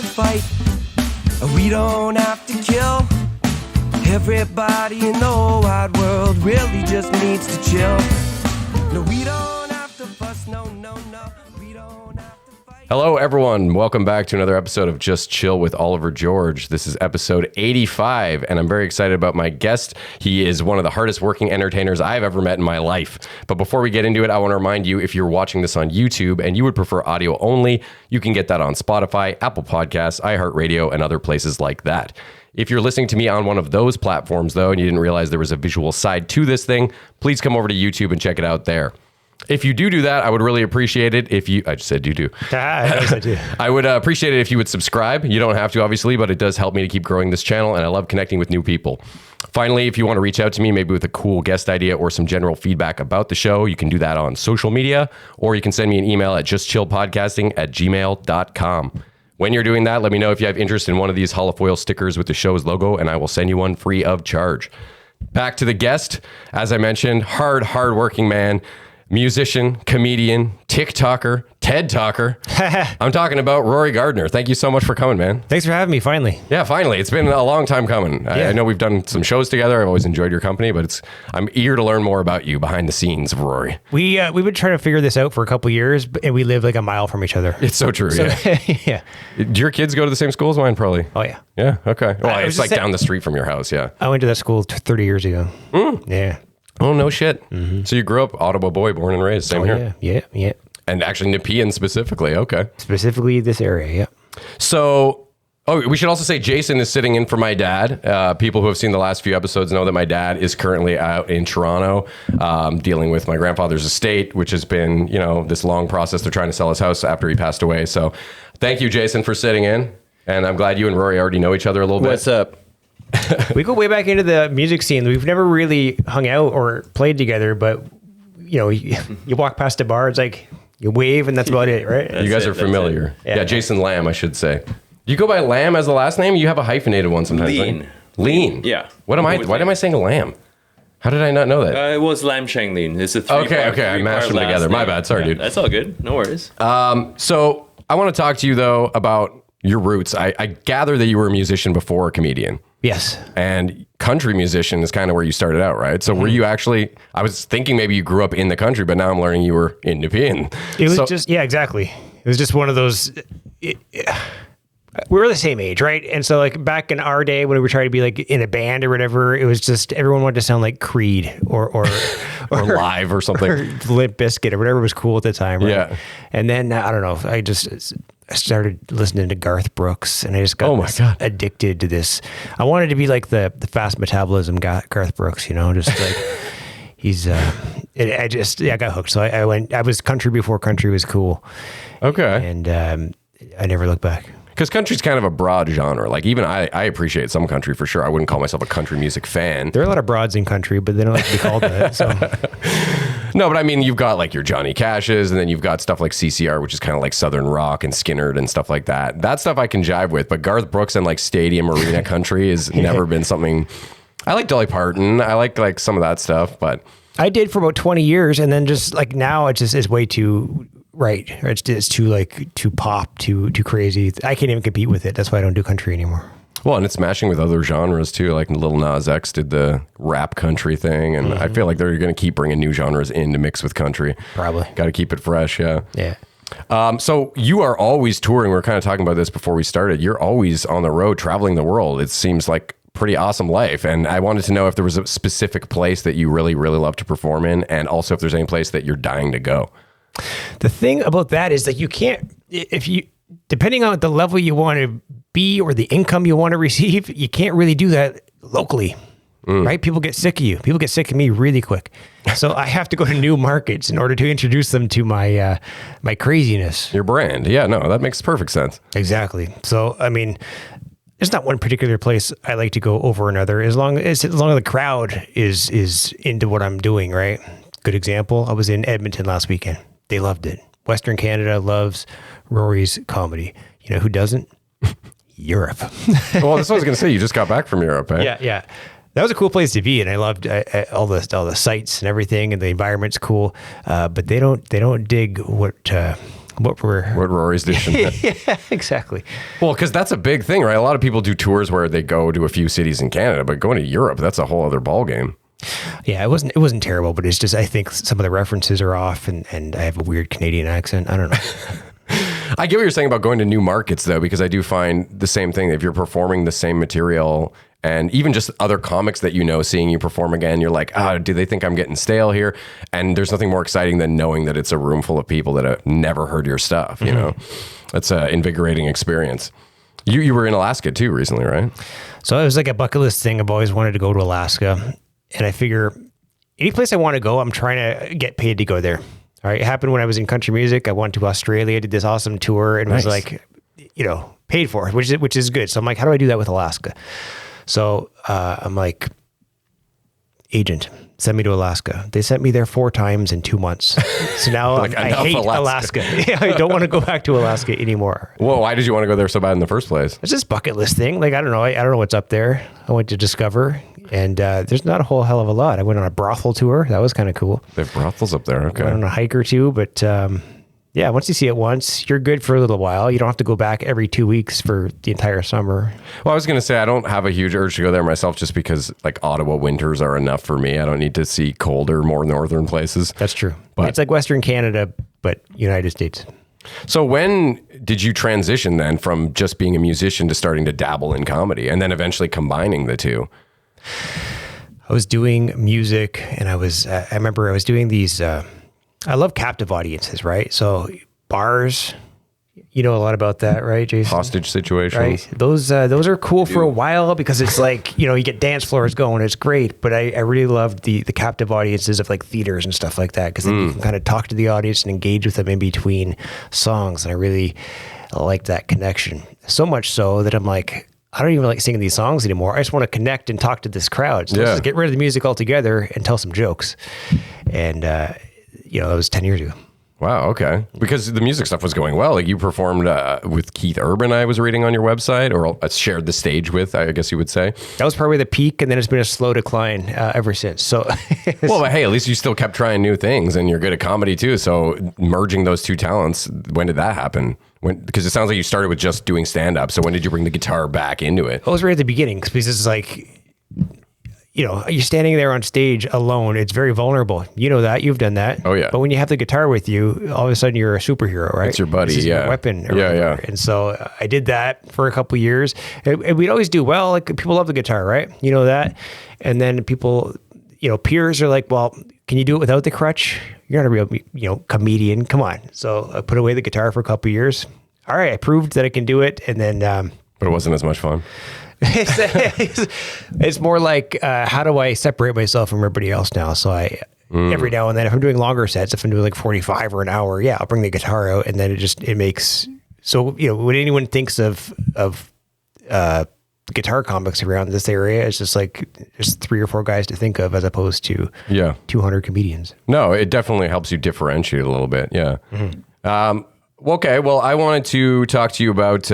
fight. We don't have to kill. Everybody in the whole wide world really just needs to chill. No, we don't have to fuss, no, no, no. We don't have to fight. Hello, everyone. Welcome back to another episode of Just Chill with Oliver George. This is episode 85, and I'm very excited about my guest. He is one of the hardest working entertainers I've ever met in my life. But before we get into it, I want to remind you, if you're watching this on YouTube and you would prefer audio only, you can get that on Spotify, Apple Podcasts, iHeartRadio, and other places like that. If you're listening to me on one of those platforms, though, and you didn't realize there was a visual side to this thing, please come over to YouTube and check it out there. If you do that, I would really appreciate it if you... I just said do. I would appreciate it if you would subscribe. You don't have to, obviously, but it does help me to keep growing this channel, and I love connecting with new people. Finally, if you want to reach out to me, maybe with a cool guest idea or some general feedback about the show, you can do that on social media, or you can send me an email at justchillpodcasting@gmail.com. When you're doing that, let me know if you have interest in one of these holofoil stickers with the show's logo, and I will send you one free of charge. Back to the guest. As I mentioned, hard-working man, musician, comedian, TikToker, TED Talker. I'm talking about RORY GARDINER. Thank you so much for coming, man. Thanks for having me, finally. Yeah, finally. It's been a long time coming. Yeah. I know we've done some shows together. I've always enjoyed your company, but I'm eager to learn more about you behind the scenes of RORY. We've been trying to figure this out for a couple of years, and we live like a mile from each other. It's so true, yeah. Yeah. Do your kids go to the same school as mine, probably? Oh, yeah. Yeah, okay. Well, I was it's just like down the street from your house, yeah. I went to that school 30 years ago. Yeah. Oh, no shit. Mm-hmm. So you grew up Ottawa boy, born and raised, same here. Yeah. And actually Nepean specifically, okay. Specifically this area, yeah. So, we should also say Jason is sitting in for my dad. People who have seen the last few episodes know that my dad is currently out in Toronto dealing with my grandfather's estate, which has been, this long process. They're trying to sell his house after he passed away. So thank you, Jason, for sitting in. And I'm glad you and RORY already know each other a little bit. What's up? We go way back into the music scene. We've never really hung out or played together, but, you walk past a bar, it's like you wave and that's about it, right? You guys are familiar. Yeah, Jason Lamb, I should say. You go by Lamb as the last name? You have a hyphenated one sometimes. Leen. Right? Leen. Yeah. Why am I saying Lamb? How did I not know that? It was Lam Shang Leen. It's a Okay. I mashed them together. My bad. Sorry, dude. That's all good. No worries. So I want to talk to you, though, about your roots. I gather that you were a musician before a comedian. Yes. And country musician is kind of where you started out, right? So were you actually, I was thinking maybe you grew up in the country, but now I'm learning you were in Nepean. It was exactly. It was just one of those... we were the same age, right? And so like back in our day when we were trying to be like in a band or whatever, it was just everyone wanted to sound like Creed or Live or something. Or Limp Bizkit or whatever was cool at the time, right? Yeah. And then I don't know, I started listening to Garth Brooks and I just got addicted to this. I wanted to be like the fast metabolism Garth Brooks, just like he's I got hooked. So I was country before country was cool. Okay. And I never looked back. Because country's kind of a broad genre. Like even I appreciate some country for sure. I wouldn't call myself a country music fan. There are a lot of broads in country, but they don't like to be called that. So. No, but I mean, you've got like your Johnny Cashes, and then you've got stuff like CCR, which is kind of like Southern rock and Skinnerd and stuff like that. That stuff I can jive with, but Garth Brooks and like stadium arena country has never been something. I like Dolly Parton. I like some of that stuff, but I did for about 20 years, and then just like now it's way too. Right. It's too pop, too crazy. I can't even compete with it. That's why I don't do country anymore. Well, and it's smashing with other genres too. Like Lil Nas X did the rap country thing. And I feel like they're going to keep bringing new genres in to mix with country. Probably. Got to keep it fresh. Yeah. Yeah. So you are always touring. We were kind of talking about this before we started. You're always on the road, traveling the world. It seems like pretty awesome life. And I wanted to know if there was a specific place that you really, really love to perform in. And also if there's any place that you're dying to go. The thing about that is that you can't, depending on the level you want to be or the income you want to receive, you can't really do that locally, right? People get sick of you. People get sick of me really quick. So I have to go to new markets in order to introduce them to my my craziness. Your brand. Yeah, no, that makes perfect sense. Exactly. So, I mean, there's not one particular place I like to go over another as long as the crowd is into what I'm doing, right? Good example, I was in Edmonton last weekend. They loved it. Western Canada loves RORY's comedy. You know who doesn't? Europe. Well, that's what I was going to say. You just got back from Europe, eh? Yeah. That was a cool place to be, and I loved all the sights and everything, and the environment's cool. But they don't dig what what Rory's doing. Yeah, exactly. Well, because that's a big thing, right? A lot of people do tours where they go to a few cities in Canada, but going to Europe, that's a whole other ballgame. Yeah, it wasn't terrible, but it's just I think some of the references are off, and I have a weird Canadian accent. I don't know. I get what you're saying about going to new markets, though, because I do find the same thing. If you're performing the same material, and even just other comics that you know, seeing you perform again, you're like, do they think I'm getting stale here? And there's nothing more exciting than knowing that it's a room full of people that have never heard your stuff. You know, that's an invigorating experience. You were in Alaska too recently, right? So it was like a bucket list thing. I've always wanted to go to Alaska. And I figure any place I want to go, I'm trying to get paid to go there. All right. It happened when I was in country music. I went to Australia, did this awesome tour, and was like, paid for, which is good. So I'm like, how do I do that with Alaska? So I'm like, agent, send me to Alaska. They sent me there 4 times in 2 months. So now like, I hate Alaska. I don't want to go back to Alaska anymore. Well, why did you want to go there so bad in the first place? It's just bucket list thing. Like, I don't know. I don't know what's up there. I went to discover, and there's not a whole hell of a lot. I went on a brothel tour. That was kind of cool. They have brothels up there. Okay. I went on a hike or two, but yeah, once you see it once, you're good for a little while. You don't have to go back every 2 weeks for the entire summer. Well, I was going to say, I don't have a huge urge to go there myself just because like Ottawa winters are enough for me. I don't need to see colder, more northern places. That's true. But it's like Western Canada, but United States. So when did you transition then from just being a musician to starting to dabble in comedy and then eventually combining the two? I was doing music, and I remember I was doing these, I love captive audiences, right? So bars, you know a lot about that, right, Jason? Hostage situations. Right. Those are cool for a while because it's like, you get dance floors going. It's great. But I really loved the captive audiences of like theaters and stuff like that, because then you can kind of talk to the audience and engage with them in between songs. And I really like that connection. So much so that I'm like, I don't even like singing these songs anymore. I just want to connect and talk to this crowd. So let's just get rid of the music altogether and tell some jokes. And, that was 10 years ago. Wow. Okay. Because the music stuff was going well. Like you performed with Keith Urban, I was reading on your website, or shared the stage with, I guess you would say. That was probably the peak, and then it's been a slow decline ever since. So, well, but hey, at least you still kept trying new things, and you're good at comedy too. So merging those two talents, when did that happen? Because it sounds like you started with just doing stand-up. So when did you bring the guitar back into it? I was right at the beginning, because it's like, you're standing there on stage alone. It's very vulnerable. You know that. You've done that. Oh, yeah. But when you have the guitar with you, all of a sudden you're a superhero, right? It's your buddy, this is your weapon. Yeah. And so I did that for a couple of years. And we'd always do well. Like, people love the guitar, right? You know that. And then people, peers are like, well, can you do it without the crutch? You're not a real, comedian. Come on. So I put away the guitar for a couple of years. All right. I proved that I can do it. And then... but it wasn't as much fun. It's more like, how do I separate myself from everybody else now? So every now and then, if I'm doing longer sets, if I'm doing like 45 or an hour, I'll bring the guitar out, and then it makes, so, when anyone thinks of guitar comics around this area, it's just like, there's 3 or 4 guys to think of as opposed to 200 comedians. No, it definitely helps you differentiate a little bit. Yeah. Okay. Well, I wanted to talk to you about,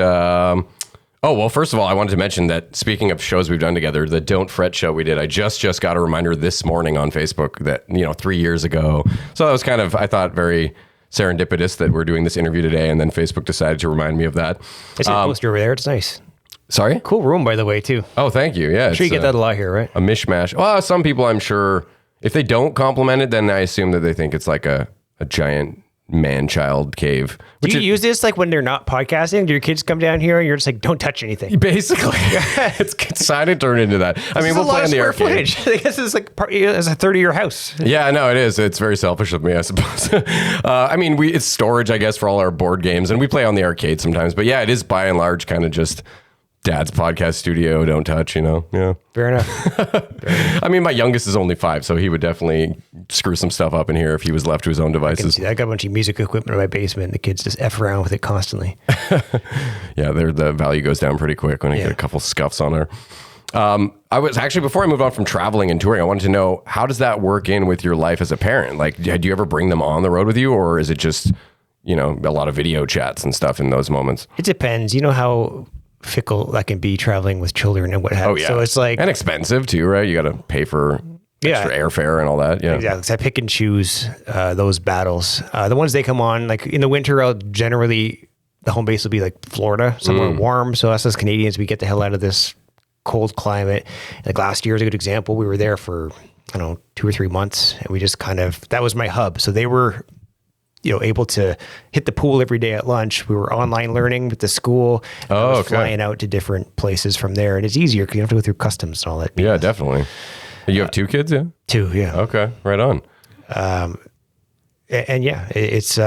first of all, I wanted to mention that speaking of shows we've done together, the Don't Fret show we did, I just got a reminder this morning on Facebook that, 3 years ago. So that was kind of, I thought, very serendipitous that we're doing this interview today, and then Facebook decided to remind me of that. I see a poster over there. It's nice. Sorry? Cool room, by the way, too. Oh, thank you. Yeah. I'm sure you get that a lot here, right? A mishmash. Well, some people, I'm sure, if they don't compliment it, then I assume that they think it's like a giant man-child cave. Do you use this like when they're not podcasting? Do your kids come down here and you're just like, don't touch anything? Basically. it's decided to turn into that. I mean, we'll play in the arcade. I guess it's like it's a third of your house. Yeah, no, it is. It's very selfish of me, I suppose. I mean, it's storage, I guess, for all our board games, and we play on the arcade sometimes. But yeah, it is by and large kind of just Dad's podcast studio, don't touch, Yeah. Fair enough. I mean, my youngest is only 5, so he would definitely screw some stuff up in here if he was left to his own devices. I got a bunch of music equipment in my basement. The kids just F around with it constantly. Yeah, the value goes down pretty quick when you get a couple scuffs on there. I was actually, before I move on from traveling and touring, I wanted to know, how does that work in with your life as a parent? Like, do you ever bring them on the road with you, or is it just, a lot of video chats and stuff in those moments? It depends. You know how fickle that can be traveling with children and what have you. Oh, yeah. So it's like... And expensive too, right? You got to pay for extra airfare and all that. Yeah, exactly. So I pick and choose those battles. The ones they come on, like in the winter, I'll generally the home base will be like Florida, somewhere warm. So us as Canadians, we get the hell out of this cold climate. Like last year is a good example. We were there for, I don't know, 2 or 3 months, and we just that was my hub. So they were, able to hit the pool every day at lunch. We were online learning with the school. I was flying out to different places from there. And it's easier because you don't have to go through customs and all that. Yeah, definitely. You have 2 kids, yeah? 2, yeah. Okay, right on. And yeah, it's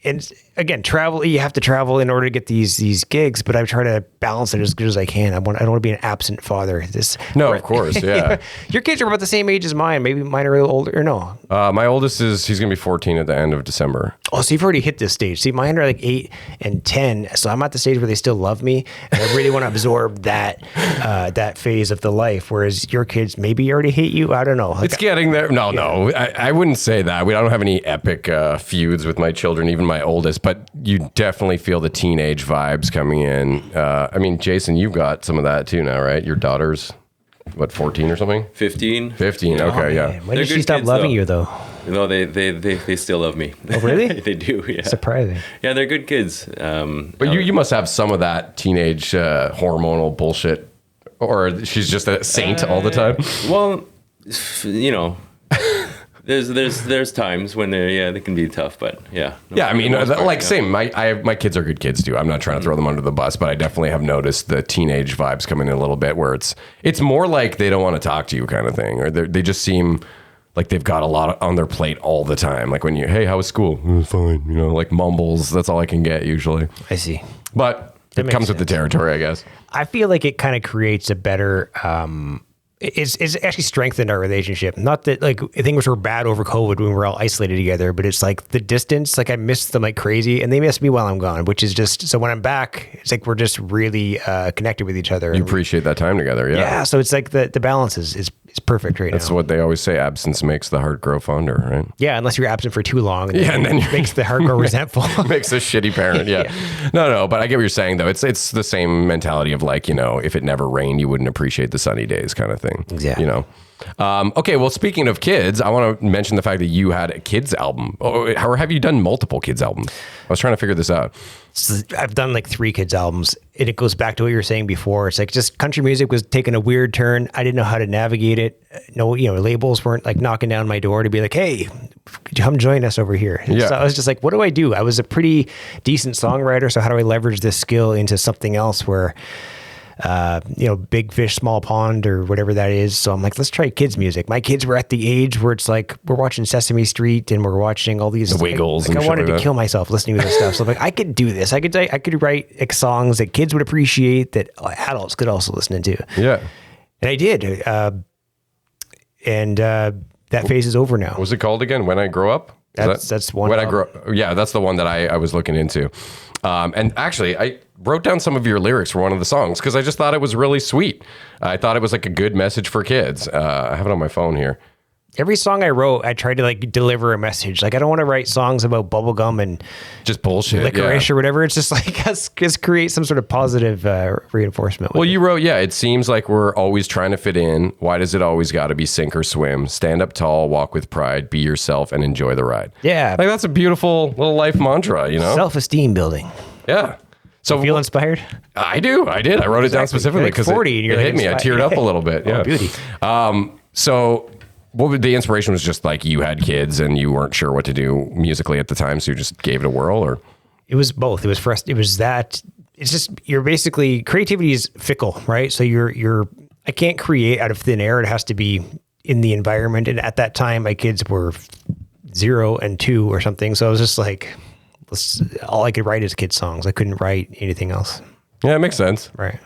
and again, travel. You have to travel in order to get these gigs, but I try to balance it as good as I can. I don't want to be an absent father. Of course, yeah. Your kids are about the same age as mine. Maybe mine are a little older, or no? My oldest he's gonna be 14 at the end of December. Oh, so you've already hit this stage. See, mine are like 8 and 10. So I'm at the stage where they still love me, and I really want to absorb that phase of the life. Whereas your kids maybe already hate you. I don't know. It's getting there. No, I wouldn't say that. I don't have any epic feuds with my children, even my oldest. But you definitely feel the teenage vibes coming in. I mean, Jason, you've got some of that too now, right? Your daughter's, 14 or something? 15. 15, okay, yeah. When did she stop loving you, though? No, they still love me. Oh, really? They do, yeah. Surprising. Yeah, they're good kids. But you must have some of that teenage hormonal bullshit, or she's just a saint all the time? Well, there's times when they can be tough, but yeah. Yeah, I mean, same. My kids are good kids too. I'm not trying to throw them under the bus, but I definitely have noticed the teenage vibes coming in a little bit, where it's more like they don't want to talk to you kind of thing, or they just seem like they've got a lot on their plate all the time. Like when hey, how was school? Fine. Like mumbles. That's all I can get usually. I see. But it comes with the territory, I guess. I feel like it kind of creates a better. It's actually strengthened our relationship. Not that like things were bad over COVID when we were all isolated together, but it's like the distance, like I miss them like crazy, and they miss me while I'm gone, which is just, so when I'm back, it's like we're just really connected with each other. You appreciate that time together, yeah. Yeah, so it's like the balance is perfect right now. That's what they always say, absence makes the heart grow fonder, right? Yeah, unless you're absent for too long. And then it makes the heart grow resentful. Makes a shitty parent, yeah. No, but I get what you're saying, though. It's the same mentality of like, if it never rained, you wouldn't appreciate the sunny days kind of thing. Exactly. Okay, well, speaking of kids, I want to mention the fact that you had a kids album. Or have you done multiple kids albums? I was trying to figure this out. So I've done like 3 kids albums, and it goes back to what you were saying before. It's like just country music was taking a weird turn. I didn't know how to navigate it. No, labels weren't like knocking down my door to be like, hey, could you come join us over here? Yeah. So I was just like, what do I do? I was a pretty decent songwriter. So how do I leverage this skill into something else where, big fish, small pond, or whatever that is. So I'm like, let's try kids music. My kids were at the age where it's like, we're watching Sesame Street and we're watching all these the Wiggles. Like, and I wanted like to kill myself listening to this stuff. So I'm like, I could do this. I could write like, songs that kids would appreciate that adults could also listen to. Yeah. And I did. That phase is over now. What was it called again? When I Grow Up? That's one. When I Grow Up. Yeah, that's the one that I was looking into. And actually, I wrote down some of your lyrics for one of the songs because I just thought it was really sweet. I thought it was like a good message for kids. I have it on my phone here. Every song I wrote, I tried to like deliver a message. Like I don't want to write songs about bubblegum and just bullshit, licorice or whatever. It's just like just create some sort of positive reinforcement. Well, you wrote, it seems like we're always trying to fit in. Why does it always got to be sink or swim? Stand up tall, walk with pride, be yourself, and enjoy the ride. Yeah, like that's a beautiful little life mantra. Self-esteem building. Yeah. So feel inspired? I do. I did. I wrote it down specifically because it hit me. I teared up a little bit. Yeah. Oh, beauty. So the inspiration was just like you had kids and you weren't sure what to do musically at the time, so you just gave it a whirl, or? It was both. It was first. It was that. It's just creativity is fickle, right? So I can't create out of thin air. It has to be in the environment. And at that time, my kids were 0 and 2 or something. So I was just like, all I could write is kids songs. I couldn't write anything else. Yeah, it makes sense. Right.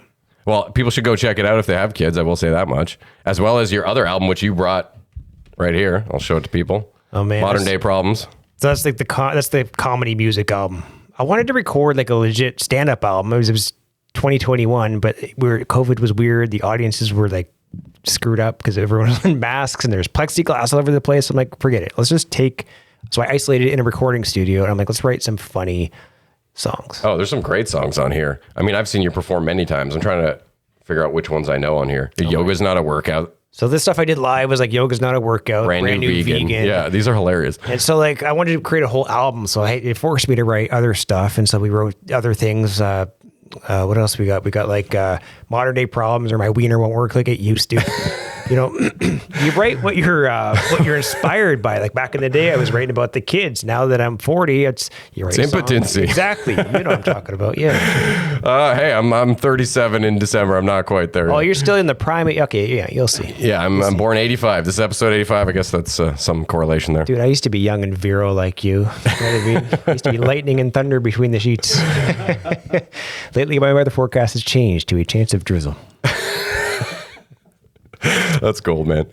Well, people should go check it out if they have kids. I will say that much. As well as your other album, which you brought right here. I'll show it to people. Oh man, Modern Day Problems. So that's like that's the comedy music album. I wanted to record like a legit stand-up album. It was 2021, but COVID was weird. The audiences were like screwed up because everyone was in masks and there's plexiglass all over the place. I'm like, forget it. Let's just so I isolated it in a recording studio and I'm like, let's write some funny songs. Oh, there's some great songs on here. I mean, I've seen you perform many times. I'm trying to figure out which ones I know on here. Yoga's Not a Workout. So this stuff I did live was like Yoga's Not a Workout, brand new vegan. Yeah, these are hilarious. And so like I wanted to create a whole album, so it forced me to write other stuff, and so we wrote other things. What else we got? We got like modern day problems, or my wiener won't work like it used to. You know, you write what you're inspired by. Like back in the day, I was writing about the kids. Now that I'm 40, you write it's impotency. Exactly. You know what I'm talking about. Yeah. Hey, I'm 37 in December. I'm not quite there. Oh, you're still in the prime. Okay, yeah, you'll see. Yeah, I'm born 85. This is episode 85. I guess that's some correlation there. Dude, I used to be young and virile like you. You know what I mean? I used to be lightning and thunder between the sheets. Lately, my weather forecast has changed to a chance of drizzle. That's gold, man.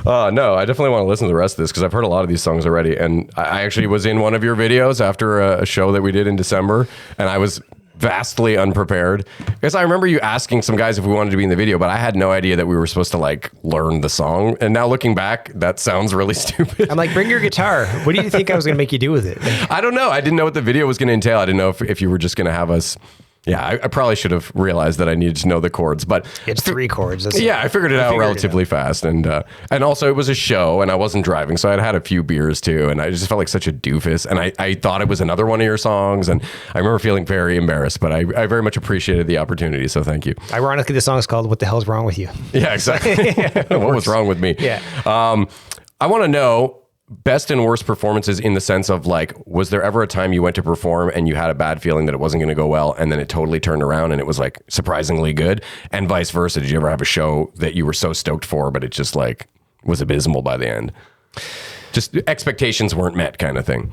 No, I definitely want to listen to the rest of this because I've heard a lot of these songs already. And I actually was in one of your videos after a show that we did in December, and I was vastly unprepared because I remember you asking some guys if we wanted to be in the video, but I had no idea that we were supposed to like learn the song. And now looking back, that sounds really stupid. I'm like, bring your guitar. What do you think I was going to make you do with it? I don't know. I didn't know what the video was going to entail. I didn't know if you were just going to have us. Yeah, I probably should have realized that I needed to know the chords, but it's 3 chords. I figured it out relatively fast, and also it was a show, and I wasn't driving, so I'd had a few beers too, and I just felt like such a doofus, and I thought it was another one of your songs, and I remember feeling very embarrassed, but I very much appreciated the opportunity, so thank you. Ironically, the song is called "What the Hell's Wrong with You?" Yeah, exactly. What was wrong with me? Yeah. I want to know best and worst performances in the sense of like, was there ever a time you went to perform and you had a bad feeling that it wasn't going to go well, and then it totally turned around and it was like surprisingly good, and vice versa? Did you ever have a show that you were so stoked for, but it just like was abysmal by the end? Just expectations weren't met kind of thing.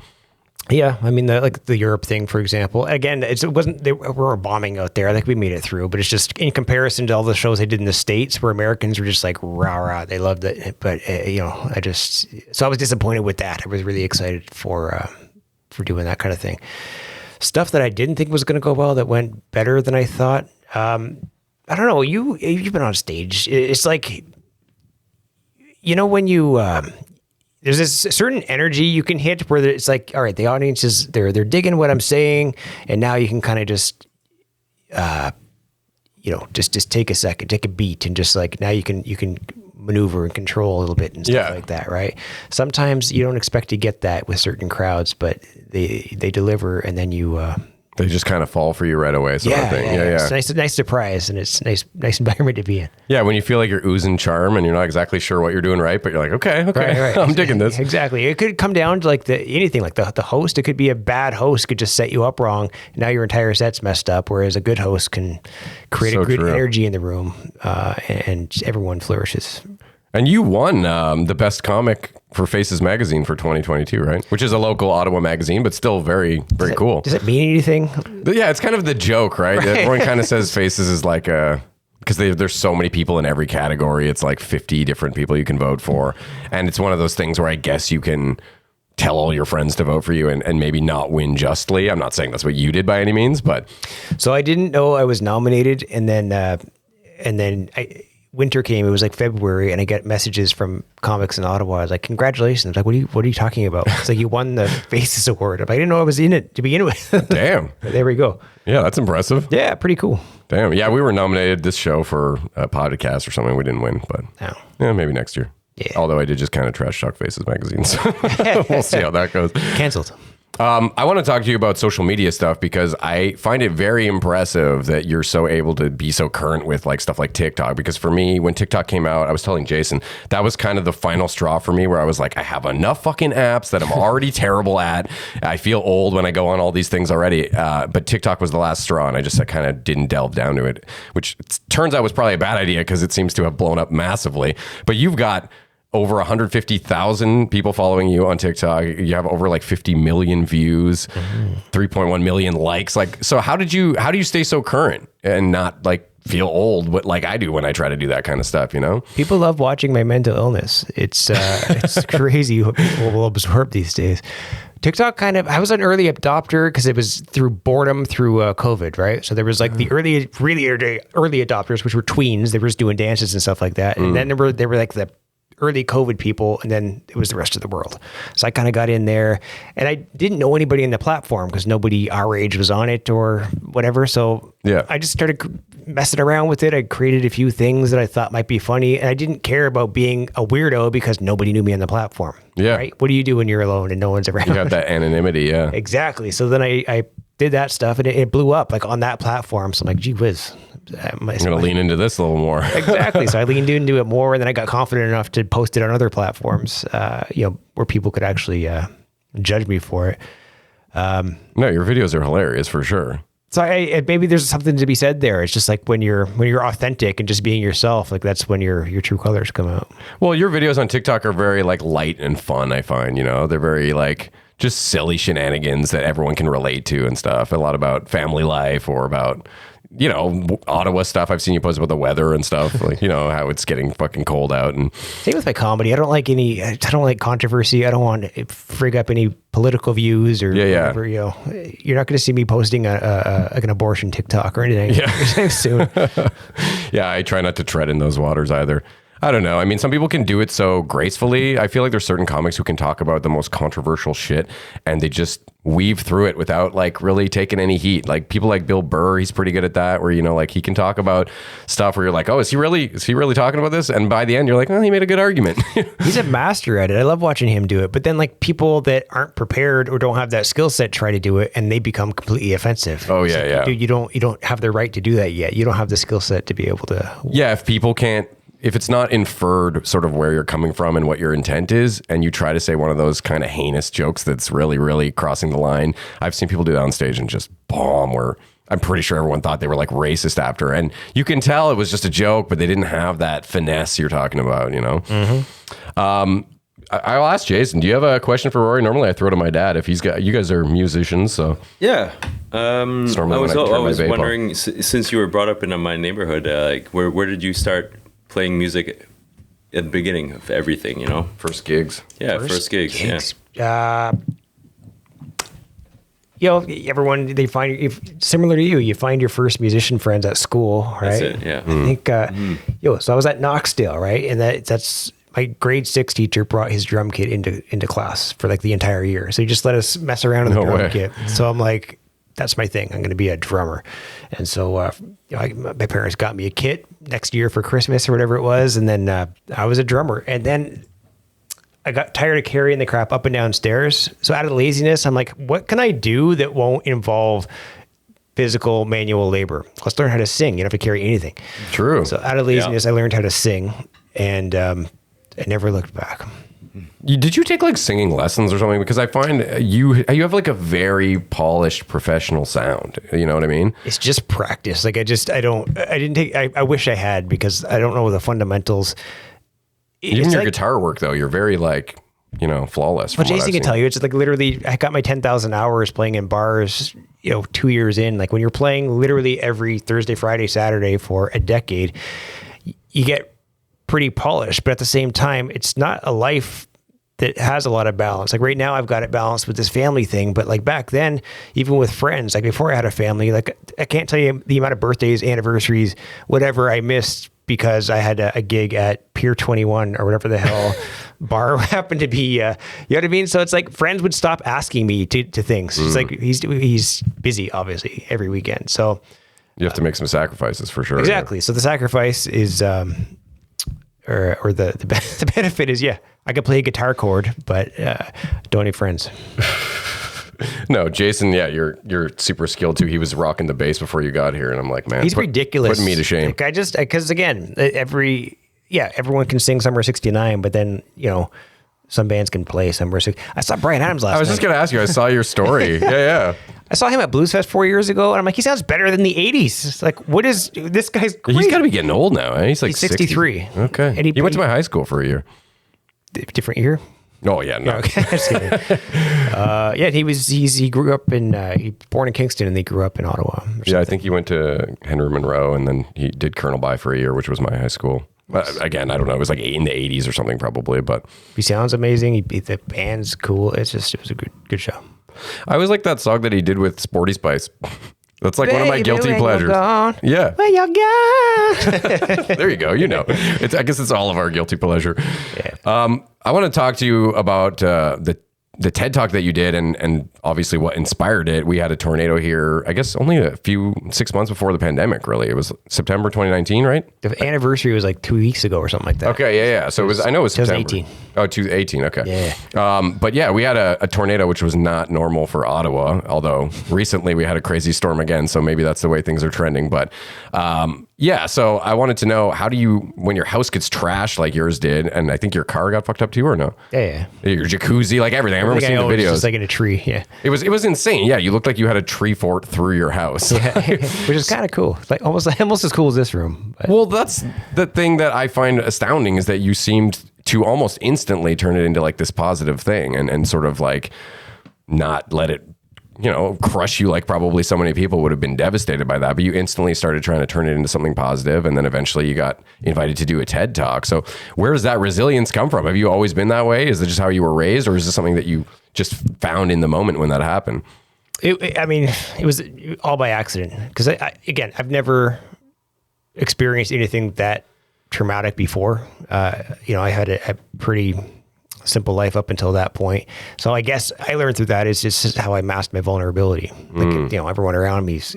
Yeah, I mean, like the Europe thing, for example. Again, it wasn't we were bombing out there. I think we made it through, but it's just in comparison to all the shows they did in the States, where Americans were just like rah rah, they loved it. But so I was disappointed with that. I was really excited for doing that kind of thing. Stuff that I didn't think was going to go well that went better than I thought. I don't know. You've been on stage. It's like, you know, when you. There's this certain energy you can hit where it's like, all right, the audience is they're digging what I'm saying, and now you can kind of just, just take a second, take a beat, and just like now you can maneuver and control a little bit and stuff like that, right? Sometimes you don't expect to get that with certain crowds, but they deliver, and then you. They just kind of fall for you right away, sort of thing. Yeah. It's a nice surprise, and it's nice environment to be in. Yeah, when you feel like you're oozing charm and you're not exactly sure what you're doing right, but you're like, okay, right. I'm digging this. Exactly. It could come down to like anything, like the host. It could be a bad host could just set you up wrong, and now your entire set's messed up. Whereas a good host can create a good energy in the room, and everyone flourishes. And you won the best comic for Faces Magazine for 2022, right? Which is a local Ottawa magazine, but still very, very cool. Does it mean anything? Yeah, it's kind of the joke, right? Everyone kind of says Faces is like because there's so many people in every category. It's like 50 different people you can vote for. And it's one of those things where I guess you can tell all your friends to vote for you and maybe not win justly. I'm not saying that's what you did by any means, but. So I didn't know I was nominated, and then winter came. It was like February, and I get messages from comics in Ottawa. I was like, "Congratulations!" Like, what are you talking about? It's like, you won the Faces Award. I didn't know I was in it to begin with. Damn. There we go. Yeah, that's impressive. Yeah, pretty cool. Damn. Yeah, we were nominated this show for a podcast or something. We didn't win, but yeah, maybe next year. Yeah. Although I did just kind of trash talk Faces Magazine, so we'll see how that goes. Canceled. I want to talk to you about social media stuff because I find it very impressive that you're so able to be so current with like stuff like TikTok. Because for me, when TikTok came out, I was telling Jason, that was kind of the final straw for me where I was like, I have enough fucking apps that I'm already terrible at. I feel old when I go on all these things already. But TikTok was the last straw, and I just kind of didn't delve down to it, which turns out was probably a bad idea because it seems to have blown up massively. But you've got over 150,000 people following you on TikTok. You have over like 50 million views, 3.1 million likes. Like, so how do you stay so current and not like feel old, what like I do when I try to do that kind of stuff, you know? People love watching my mental illness. It's crazy what people will absorb these days. TikTok I was an early adopter because it was through boredom through COVID, right? So there was like the really early adopters, which were tweens. They were just doing dances and stuff like that. And then there were like the early COVID people, and then it was the rest of the world. So I kind of got in there, and I didn't know anybody in the platform because nobody our age was on it or whatever. So I just started messing around with it. I created a few things that I thought might be funny, and I didn't care about being a weirdo because nobody knew me on the platform. Yeah. Right? What do you do when you're alone and no one's around? You have that anonymity, yeah. Exactly. So then I did that stuff, and it blew up like on that platform. So I'm like, gee whiz. I'm going to lean into this a little more. Exactly. So I leaned into it more, and then I got confident enough to post it on other platforms, where people could actually judge me for it. No, your videos are hilarious for sure. So maybe there's something to be said there. It's just like when you're authentic and just being yourself, like that's when your true colors come out. Well, your videos on TikTok are very like light and fun, I find, they're very like just silly shenanigans that everyone can relate to and stuff. A lot about family life or about, Ottawa stuff. I've seen you post about the weather and stuff, like, how it's getting fucking cold out. And same with my comedy. I don't like controversy. I don't want to frig up any political views or whatever. You're not going to see me posting like an abortion TikTok or anything anytime soon. Yeah, I try not to tread in those waters either. I don't know. I mean, some people can do it so gracefully. I feel like there's certain comics who can talk about the most controversial shit and they just weave through it without like really taking any heat. Like people like Bill Burr, he's pretty good at that, where, like he can talk about stuff where you're like, oh, is he really talking about this? And by the end, you're like, oh, he made a good argument. He's a master at it. I love watching him do it. But then like people that aren't prepared or don't have that skill set try to do it and they become completely offensive. Oh yeah, yeah. Dude, you don't have the right to do that yet. You don't have the skill set to be able to. Yeah, if it's not inferred sort of where you're coming from and what your intent is, and you try to say one of those kind of heinous jokes that's really, really crossing the line. I've seen people do that on stage and just bomb, where I'm pretty sure everyone thought they were like racist after. And you can tell it was just a joke, but they didn't have that finesse you're talking about, Mm-hmm. I'll ask Jason, do you have a question for Rory? Normally I throw it to my dad if he's got, you guys are musicians, so. Yeah. I was wondering, since you were brought up in my neighborhood, like where did you start playing music at the beginning of everything, First gigs. Yeah, first gigs. Yeah. Everyone, they find, similar to you find your first musician friends at school, right? That's it, yeah. I think, so I was at Knoxdale, right? And that's my grade 6 teacher brought his drum kit into class for like the entire year. So he just let us mess around with the drum kit. So I'm like, that's my thing. I'm going to be a drummer. And so my parents got me a kit next year for Christmas or whatever it was. And then I was a drummer. And then I got tired of carrying the crap up and down stairs. So out of laziness, I'm like, what can I do that won't involve physical manual labor? Let's learn how to sing. You don't have to carry anything. True. So out of laziness, I learned how to sing. And I never looked back. Did you take like singing lessons or something? Because I find you have like a very polished professional sound. You know what I mean? It's just practice. Like I wish I had, because I don't know the fundamentals. Even your guitar work though, you're very like, flawless. Well, Jason can tell you, it's like literally, I got my 10,000 hours playing in bars, 2 years in. Like when you're playing literally every Thursday, Friday, Saturday for a decade, you get pretty polished, but at the same time, it's not a life that has a lot of balance. Like right now I've got it balanced with this family thing, but like back then, even with friends, like before I had a family, like I can't tell you the amount of birthdays, anniversaries, whatever I missed because I had a gig at Pier 21 or whatever the hell bar happened to be, you know what I mean? So it's like friends would stop asking me to things. It's like, he's busy obviously every weekend. So you have to make some sacrifices for sure. Exactly. Yeah. So the sacrifice is, or the benefit is, I could play a guitar chord, but don't need friends. No, Jason, you're super skilled too. He was rocking the bass before you got here, and I'm like, man, he's ridiculous. Putting me to shame. Like because again, everyone can sing Summer '69, but then some bands can play Summer '69. I saw Bryan Adams last night. I was just gonna ask you. I saw your story. Yeah. I saw him at Blues Fest 4 years ago, and I'm like, he sounds better than the 80s. It's like, what is this guy's? Great. He's got to be getting old now. Eh? He's like 63. 60. Okay. And he went to my high school for a year. Different year? Oh yeah, no. Okay. Just kidding. He grew up in he born in Kingston, and he grew up in Ottawa. Yeah, I think he went to Henry Monroe, and then he did Colonel By for a year, which was my high school. Again, I don't know. It was like in the 80s or something probably, but he sounds amazing. The band's cool. It was a good show. I always like that song that he did with Sporty Spice. That's like one of my guilty pleasures. Yeah. Where you gone? There you go. I guess it's all of our guilty pleasure. Yeah. I want to talk to you about the TED Talk that you did and obviously what inspired it, we had a tornado here, I guess only 6 months before the pandemic, really. It was September 2019, right? The anniversary was like 2 weeks ago or something like that. Okay, yeah. So I know it was September. 2018. Oh, 2018, okay. Yeah. But yeah, we had a tornado, which was not normal for Ottawa, although recently we had a crazy storm again, so maybe that's the way things are trending. But yeah, so I wanted to know, how do you, when your house gets trashed like yours did, and I think your car got fucked up too, or no? Yeah. Your jacuzzi, like everything. I remember seeing the videos. Just like in a tree, yeah. It was insane. Yeah, you looked like you had a tree fort through your house. Yeah, which is kind of cool. Like almost as cool as this room. But. Well, that's the thing that I find astounding, is that you seemed to almost instantly turn it into like this positive thing and sort of like not let it, crush you like probably so many people would have been devastated by that. But you instantly started trying to turn it into something positive, and then eventually you got invited to do a TED Talk. So where does that resilience come from? Have you always been that way? Is it just how you were raised, or is it something that you just found in the moment when that happened? It was all by accident, because I've never experienced anything that traumatic before. I had a pretty simple life up until that point. So I guess I learned through that is just how I masked my vulnerability. Like, everyone around me's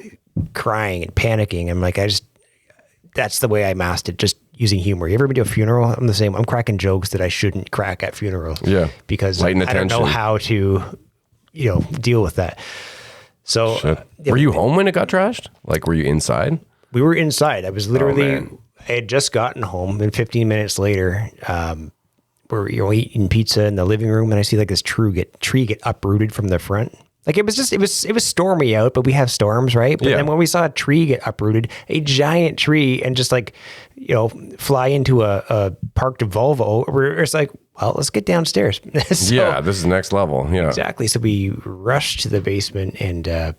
crying and panicking. I'm like, that's the way I masked it, just using humor. You ever been to a funeral? I'm the same. I'm cracking jokes that I shouldn't crack at funerals. Yeah. Because I don't know how to, deal with that. So were you home when it got trashed? Like, were you inside? We were inside. I was literally, I had just gotten home, and 15 minutes later, we're eating pizza in the living room, and I see like this tree get uprooted from the front. Like it was stormy out, but we have storms, right? But then when we saw a tree get uprooted, a giant tree, and just like, fly into a parked Volvo, it's like, well, let's get downstairs. So, yeah, this is next level. Yeah, exactly. So we rushed to the basement, and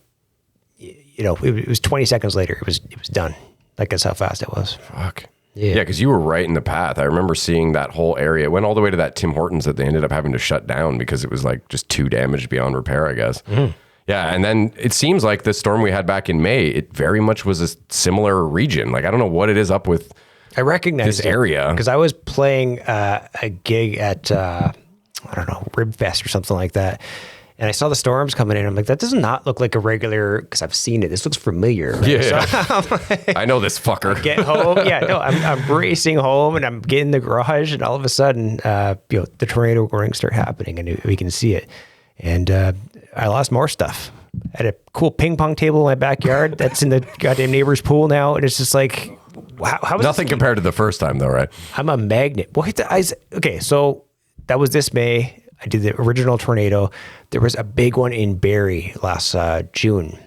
it was 20 seconds later. It was done. Like, that's how fast it was. Fuck. Yeah, because you were right in the path. I remember seeing that whole area. It went all the way to that Tim Hortons that they ended up having to shut down because it was like just too damaged beyond repair, I guess. Mm-hmm. Yeah, and then it seems like the storm we had back in May, it very much was a similar region. Like, I don't know what it is up with I recognize this area. Because I was playing a gig at, Rib Fest or something like that. And I saw the storms coming in. I'm like, that does not look like a regular, because I've seen it. This looks familiar. Right? Yeah. So like, I know this fucker. Get home. Yeah, no, I'm racing home, and I'm getting in the garage, and all of a sudden, the tornado warnings start happening, and we can see it. And I lost more stuff. I had a cool ping pong table in my backyard that's in the goddamn neighbor's pool now. And it's just like, how is nothing compared to the first time, though, right? I'm a magnet. Okay, so that was this May. I did the original tornado. There was a big one in Barrie last June,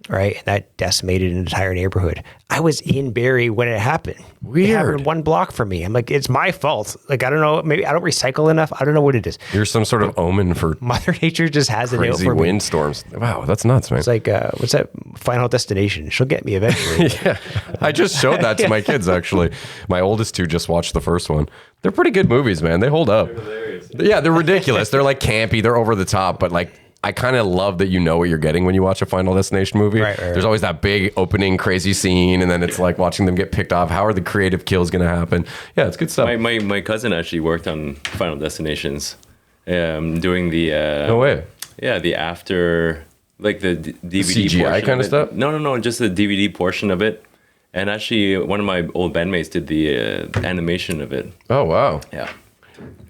right? And that decimated an entire neighborhood. I was in Barrie when it happened. Weird. It happened 1 block from me. I'm like, it's my fault. Like, I don't know. Maybe I don't recycle enough. I don't know what it is. You're some sort of omen for Mother Nature just has a nail for me. Crazy windstorms. Wow, that's nuts, man. It's like, what's that? Final Destination. She'll get me eventually. Yeah, I just showed that to my kids, actually. My oldest two just watched the first one. They're pretty good movies, man. They hold up. They're hilarious. Yeah, they're ridiculous. They're like campy. They're over the top, but like, I kind of love that you know what you're getting when you watch a Final Destination movie. Right. There's always that big opening crazy scene, and then it's like watching them get picked off. How are the creative kills going to happen? Yeah, it's good stuff. My cousin actually worked on Final Destinations, doing the no way. Yeah, the after, like the DVD CGI kind of stuff. No, just the DVD portion of it. And actually, one of my old bandmates did the animation of it. Oh wow! Yeah.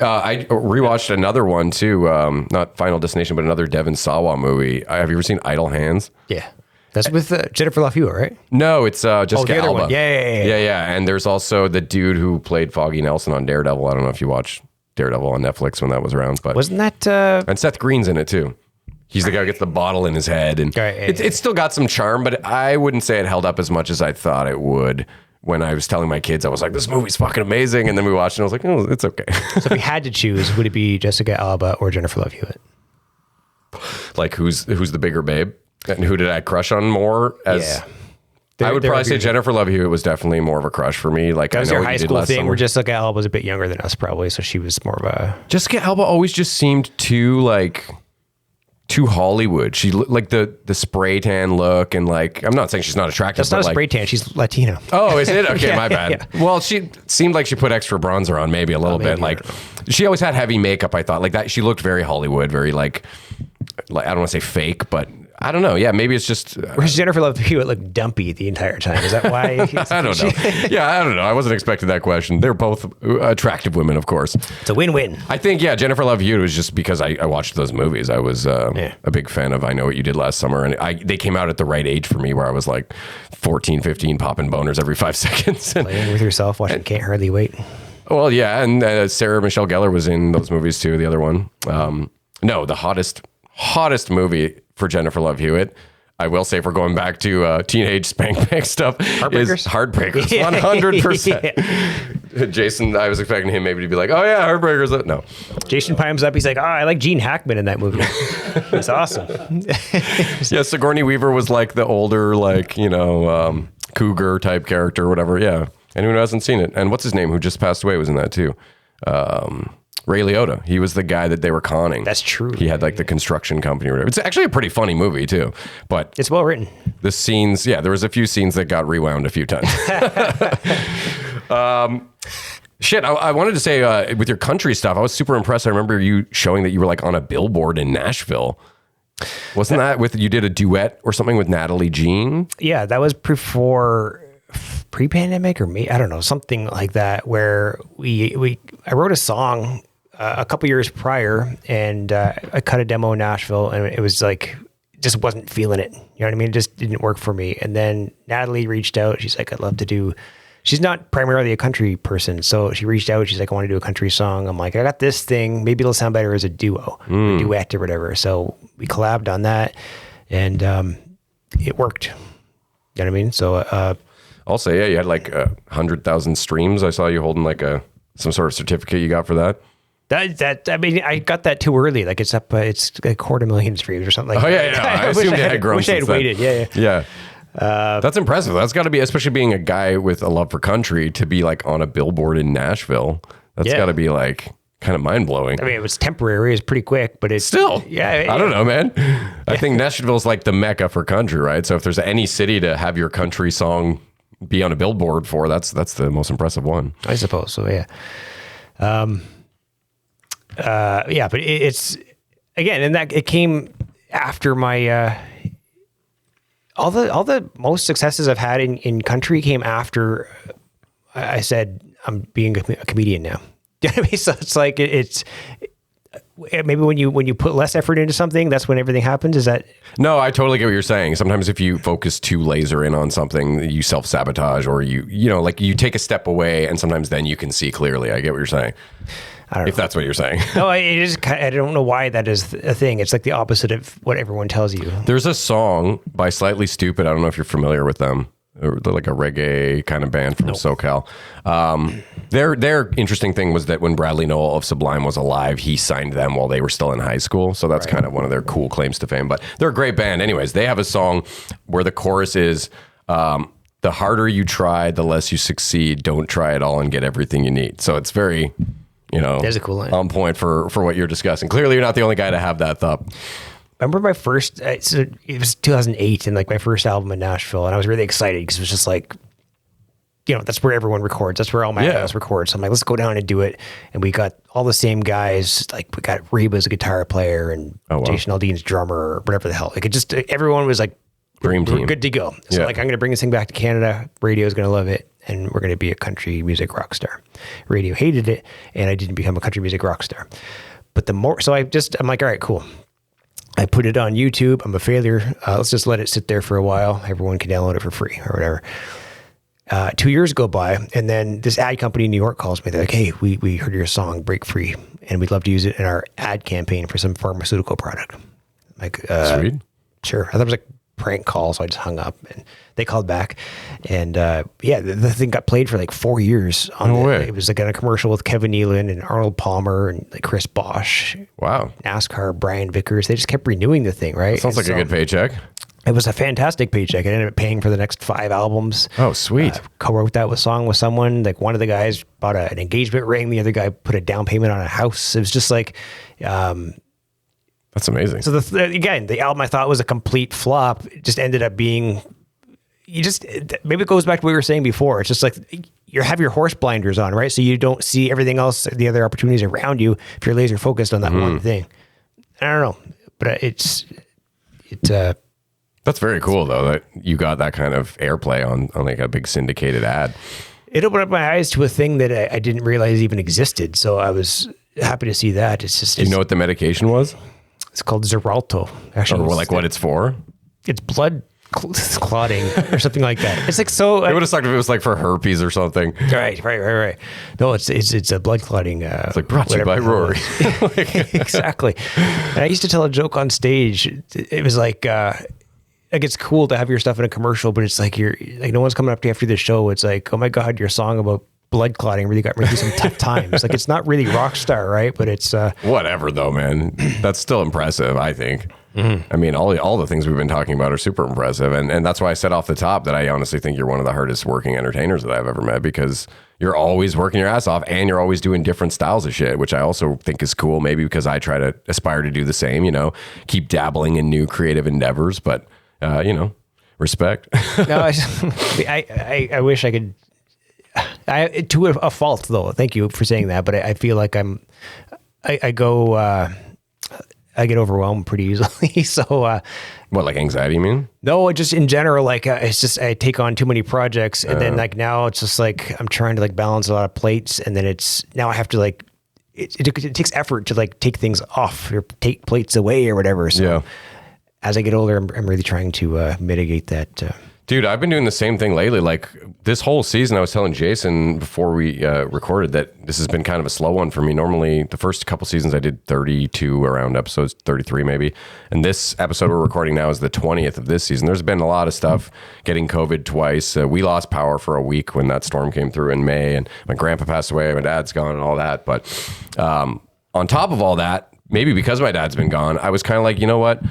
I rewatched another one too, not Final Destination, but another Devon Sawa movie. Have you ever seen Idle Hands? Yeah. That's with Jennifer Love Hewitt, right? No, it's Jessica the other Alba. one. Yeah. And there's also the dude who played Foggy Nelson on Daredevil. I don't know if you watched Daredevil on Netflix when that was around, but wasn't that? And Seth Green's in it too. He's the guy who gets the bottle in his head, and it's still got some charm, but I wouldn't say it held up as much as I thought it would. When I was telling my kids, I was like, this movie's fucking amazing. And then we watched it, and I was like, oh, it's okay. So if you had to choose, would it be Jessica Alba or Jennifer Love Hewitt? Like, who's the bigger babe? And who did I crush on more? I would probably say Jennifer Love Hewitt was definitely more of a crush for me. Like, that was I know your high school thing, summer. where Jessica Alba was a bit younger than us, probably. So she was more of a... Jessica Alba always just seemed too too Hollywood. She like the spray tan look, and like, I'm not saying she's not attractive. That's not a like, spray tan. She's Latino. Oh, is it? Okay, Yeah, my bad. yeah. Well, she seemed like she put extra bronzer on, maybe a little bit. Like, she always had heavy makeup. I thought like that. She looked very Hollywood, very like I don't want to say fake, but I don't know. Yeah, maybe it's just. Whereas Jennifer Love Hewitt looked dumpy the entire time. Is that why? I don't know. Yeah, I don't know. I wasn't expecting that question. They're both attractive women, of course. It's a win-win. I think, yeah, Jennifer Love Hewitt was just because I watched those movies. I was a big fan of I Know What You Did Last Summer, and they came out at the right age for me, where I was like 14, 15, popping boners every 5 seconds. Playing with yourself, watching Can't Hardly Wait. Well, yeah, and Sarah Michelle Gellar was in those movies too. The other one, no, the hottest movie for Jennifer Love Hewitt, I will say, if we're going back to teenage spank bank stuff, is Heartbreakers. 100%. Jason, I was expecting him maybe to be like, oh yeah, Heartbreakers. No. Jason pimes up. He's like, oh, I like Gene Hackman in that movie. It's awesome. Yeah, Sigourney Weaver was like the older, like, cougar type character or whatever. Yeah. Anyone who hasn't seen it. And what's his name, who just passed away, was in that too. Ray Liotta. He was the guy that they were conning. That's true. He had like the construction company or whatever. It's actually a pretty funny movie too, but it's well written. The scenes, yeah, there was a few scenes that got rewound a few times. Shit, I wanted to say with your country stuff, I was super impressed. I remember you showing that you were like on a billboard in Nashville. Wasn't that with, you did a duet or something with Natalie Jean? Yeah, that was pre-pandemic or I don't know, something like that, where I wrote a song a couple years prior, and I cut a demo in Nashville, and it was like, just wasn't feeling it. You know what I mean? It just didn't work for me. And then Natalie reached out. She's like, I'd love to do, she's not primarily a country person. So she reached out. She's like, I want to do a country song. I'm like, I got this thing. Maybe it'll sound better as a duo, a duet or whatever. So we collabed on that, and it worked. You know what I mean? So also, yeah, you had like 100,000 streams. I saw you holding like some sort of certificate you got for that. I mean, I got that too early. Like it's up, it's like 250,000 streams or something like that. Yeah. I assumed it had grown. Wish I had waited. Yeah. That's impressive. That's got to be, especially being a guy with a love for country, to be like on a billboard in Nashville. That's got to be like kind of mind blowing. I mean, it was temporary. It was pretty quick, but it's still. Yeah. I don't know, man. I think Nashville's like the mecca for country, right? So if there's any city to have your country song be on a billboard for, that's the most impressive one, I suppose. So yeah. But it's again, and that it came after my all the most successes I've had in country came after I said I'm being a comedian now. You know what I mean? So it's like it's maybe when you put less effort into something, that's when everything happens. Is that? No, I totally get what you're saying. Sometimes if you focus too laser in on something, you self-sabotage, or like you take a step away, and sometimes then you can see clearly. I get what you're saying. I don't know if that's what you're saying. No, it is. I don't know why that is a thing. It's like the opposite of what everyone tells you. There's a song by Slightly Stupid. I don't know if you're familiar with them. They're like a reggae kind of band from SoCal. Their interesting thing was that when Bradley Noel of Sublime was alive, he signed them while they were still in high school. So that's kind of one of their cool claims to fame. But they're a great band. Anyways, they have a song where the chorus is, the harder you try, the less you succeed. Don't try it all and get everything you need. So it's very, that's a cool line. On point for what you're discussing. Clearly, you're not the only guy to have that thought. Remember my first, so it was 2008, and like my first album in Nashville, and I was really excited because it was just like, that's where everyone records. That's where all my guys record. So I'm like, let's go down and do it. And we got all the same guys. Like we got Reba's a guitar player, and Jason Aldean's drummer, or whatever the hell. Like it just, everyone was like, dream team. We're good to go. So like, I'm going to bring this thing back to Canada. Radio's going to love it, and we're going to be a country music rock star. Radio hated it, and I didn't become a country music rock star. But I'm like, all right, cool. I put it on YouTube. I'm a failure. Let's just let it sit there for a while. Everyone can download it for free or whatever. 2 years go by, and then this ad company in New York calls me. They're like, hey, we heard your song, Break Free, and we'd love to use it in our ad campaign for some pharmaceutical product. Like, sweet. Sure. I thought it was like prank call, so I just hung up, and they called back, and the thing got played for like 4 years. It was like in a commercial with Kevin Nealon and Arnold Palmer and like Chris Bosch. Wow. NASCAR, Brian Vickers. They just kept renewing the thing, right? Sounds like a good paycheck. It was a fantastic paycheck. I ended up paying for the next 5 albums. Oh, sweet. Co-wrote that song with someone. Like one of the guys bought an engagement ring. The other guy put a down payment on a house. It was just like, That's amazing. So again, the album I thought was a complete flop just ended up being, maybe it goes back to what we were saying before. It's just like you have your horse blinders on, right? So you don't see everything else, the other opportunities around you if you're laser focused on that one thing. I don't know, but that's very cool though, that you got that kind of airplay on like a big syndicated ad. It opened up my eyes to a thing that I didn't realize even existed. So I was happy to see that. It's just, do you know what the medication was? It's called Xarelto. Actually, or like what it's for? It's blood clotting or something like that. It's like, so it would have sucked if it was like for herpes or something. Right. No, it's a blood clotting. It's like brought to you by Rory. Exactly. And I used to tell a joke on stage. It was like it's cool to have your stuff in a commercial, but it's like no one's coming up to you after the show. It's like, oh my God, your song about blood clotting really got me through some tough times. Like, it's not really rock star, right? But it's whatever though, man. That's still impressive, I think. I mean, all the things we've been talking about are super impressive, and that's why I said off the top that I honestly think you're one of the hardest working entertainers that I've ever met, because you're always working your ass off and you're always doing different styles of shit, which I also think is cool. Maybe because I try to aspire to do the same, keep dabbling in new creative endeavors, but respect. No, I wish I could. To a fault though. Thank you for saying that, but I feel like I get overwhelmed pretty easily. So, what, like anxiety, you mean? No, just in general, like it's just I take on too many projects, and then like now it's just like I'm trying to like balance a lot of plates, and then now I have to like it takes effort to like take things off or take plates away or whatever. So as I get older, I'm really trying to mitigate that. Dude, I've been doing the same thing lately. Like this whole season, I was telling Jason before we recorded that this has been kind of a slow one for me. Normally, the first couple seasons I did 32 around episodes, 33 maybe. And this episode we're recording now is the 20th of this season. There's been a lot of stuff, getting COVID twice. We lost power for a week when that storm came through in May, and my grandpa passed away, my dad's gone and all that. But on top of all that, maybe because my dad's been gone, I was kind of like, you know what?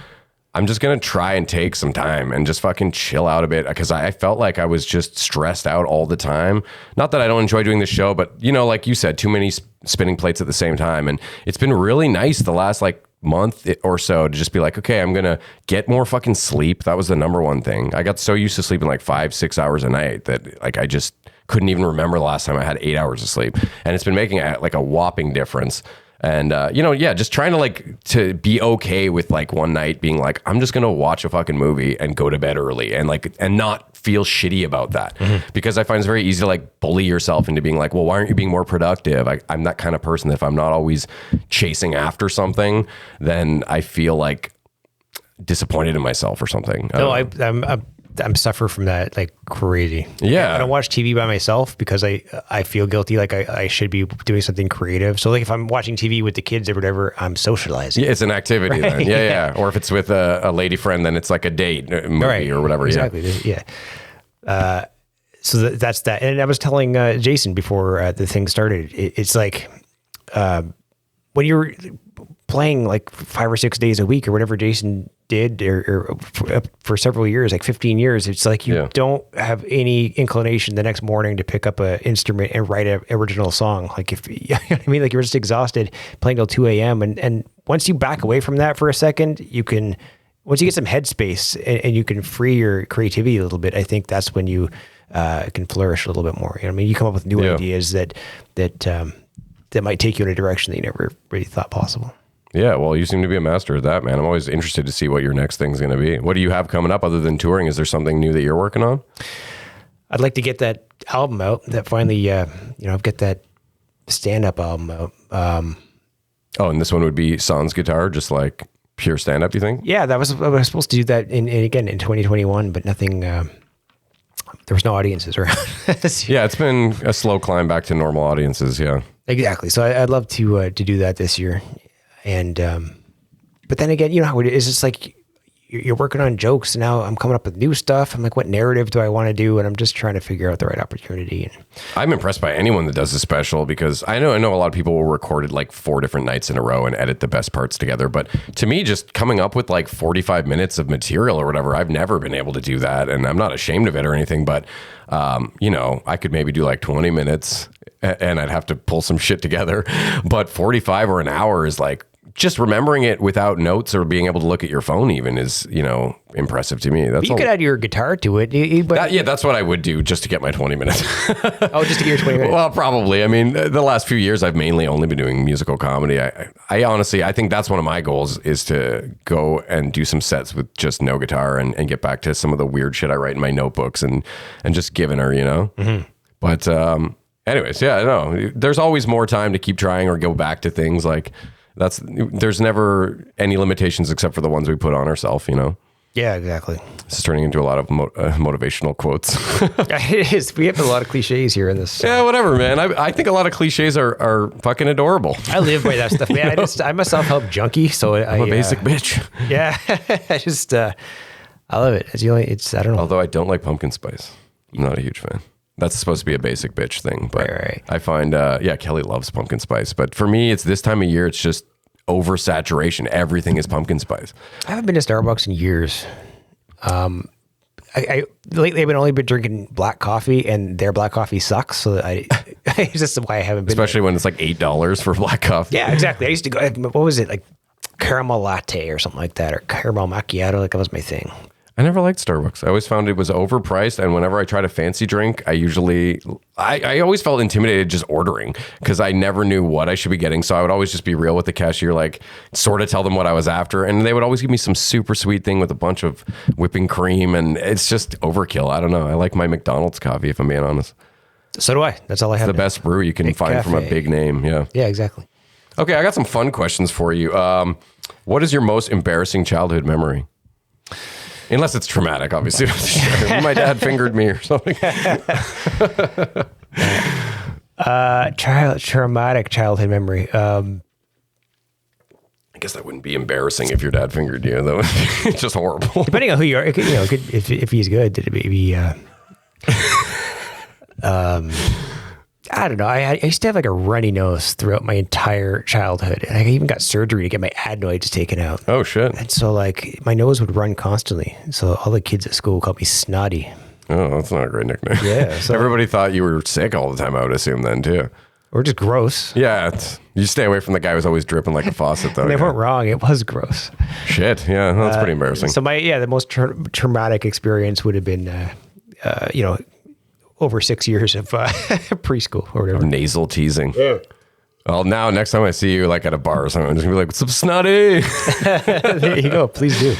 I'm just going to try and take some time and just fucking chill out a bit, because I felt like I was just stressed out all the time. Not that I don't enjoy doing the show, but like you said, too many spinning plates at the same time. And it's been really nice the last like month or so to just be like, okay, I'm going to get more fucking sleep. That was the number one thing. I got so used to sleeping like 5-6 hours a night that like I just couldn't even remember the last time I had 8 hours of sleep. And it's been making like a whopping difference. And, just trying to like to be okay with like one night being like, I'm just going to watch a fucking movie and go to bed early and not feel shitty about that. Because I find it's very easy to like bully yourself into being like, well, why aren't you being more productive? I'm that kind of person that if I'm not always chasing after something, then I feel like disappointed in myself or something. I'm suffer from that like crazy. Yeah. I don't watch TV by myself because I feel guilty. Like I should be doing something creative. So like if I'm watching TV with the kids or whatever, I'm socializing. Yeah, it's an activity then. Yeah. Or if it's with a lady friend, then it's like a date movie or whatever. Exactly. Yeah. So that's that. And I was telling Jason before the thing started, it's like when you're playing like 5 or 6 days a week or whatever Jason did or for several years, like 15 years, it's like you don't have any inclination the next morning to pick up an instrument and write an original song. Like if you know what I mean, like you're just exhausted playing till 2 a.m. And once you back away from that for a second, once you get some headspace and you can free your creativity a little bit, I think that's when you can flourish a little bit more. You know what I mean? You come up with new ideas that might take you in a direction that you never really thought possible. Yeah, well, you seem to be a master of that, man. I'm always interested to see what your next thing's going to be. What do you have coming up other than touring? Is there something new that you're working on? I'd like to get that album out. That finally, get that stand-up album out. And this one would be sans guitar, just like pure stand-up, you think? Yeah, I was supposed to do that in 2021, but nothing. There was no audiences around. Yeah, it's been a slow climb back to normal audiences. Yeah, exactly. So I'd love to do that this year. And, but then again, you know how it is. It's like you're working on jokes. And now I'm coming up with new stuff. I'm like, what narrative do I want to do? And I'm just trying to figure out the right opportunity. And I'm impressed by anyone that does a special, because I know a lot of people will record it like 4 different nights in a row and edit the best parts together. But to me, just coming up with like 45 minutes of material or whatever, I've never been able to do that. And I'm not ashamed of it or anything, but, I could maybe do like 20 minutes and I'd have to pull some shit together. But 45 or an hour is like just remembering it without notes or being able to look at your phone even is, impressive to me. That's you could add your guitar to it. That's what I would do just to get my 20 minutes. Oh, just to get your 20 minutes? Well, probably. I mean, the last few years, I've mainly only been doing musical comedy. I honestly, I think that's one of my goals is to go and do some sets with just no guitar and get back to some of the weird shit I write in my notebooks and just giving her, Mm-hmm. But anyways, yeah, no, there's always more time to keep trying or go back to things like there's never any limitations except for the ones we put on ourselves, Yeah, exactly. This is turning into a lot of motivational quotes. It is. We have a lot of cliches here in this. Yeah, whatever, man. I think a lot of cliches are fucking adorable. I live by that stuff, man. I'm a self-help junkie, so I'm a basic bitch. Yeah, I love it. I don't know. Although I don't like pumpkin spice. I'm not a huge fan. That's supposed to be a basic bitch thing, but right. I find, Kelly loves pumpkin spice. But for me, it's this time of year, it's just oversaturation. Everything is pumpkin spice. I haven't been to Starbucks in years. I lately I've only been drinking black coffee, and their black coffee sucks. So it's just why I haven't been. Especially when it's like $8 for black coffee. Yeah, exactly. I used to go. What was it, like caramel latte or something like that, or caramel macchiato? Like that was my thing. I never liked Starbucks. I always found it was overpriced, and whenever I tried a fancy drink, I always felt intimidated just ordering because I never knew what I should be getting. So I would always just be real with the cashier, like sort of tell them what I was after, and they would always give me some super sweet thing with a bunch of whipping cream, and it's just overkill. I don't know. I like my McDonald's coffee, if I'm being honest. So do I. That's all I have. It's the best brew you can find from a big name. Yeah. Yeah, exactly. Okay, I got some fun questions for you. What is your most embarrassing childhood memory? Unless it's traumatic, obviously. My dad fingered me or something. Traumatic childhood memory. I guess that wouldn't be embarrassing if your dad fingered you. That would be just horrible. Depending on who you are, if he's good, did it maybe? I don't know. I used to have like a runny nose throughout my entire childhood. And I even got surgery to get my adenoids taken out. Oh, shit. And so like my nose would run constantly. So all the kids at school called me Snotty. Oh, that's not a great nickname. Yeah. So everybody thought you were sick all the time, I would assume then too. Or just gross. Yeah. You stay away from the guy who's always dripping like a faucet though. They weren't wrong. It was gross. Shit. Yeah. That's pretty embarrassing. So the most traumatic experience would have been, over 6 years of preschool or whatever. Of nasal teasing. Yeah. Well, now next time I see you like at a bar or something, I'm just gonna be like, "What's up, Snotty?" There you go. Please do.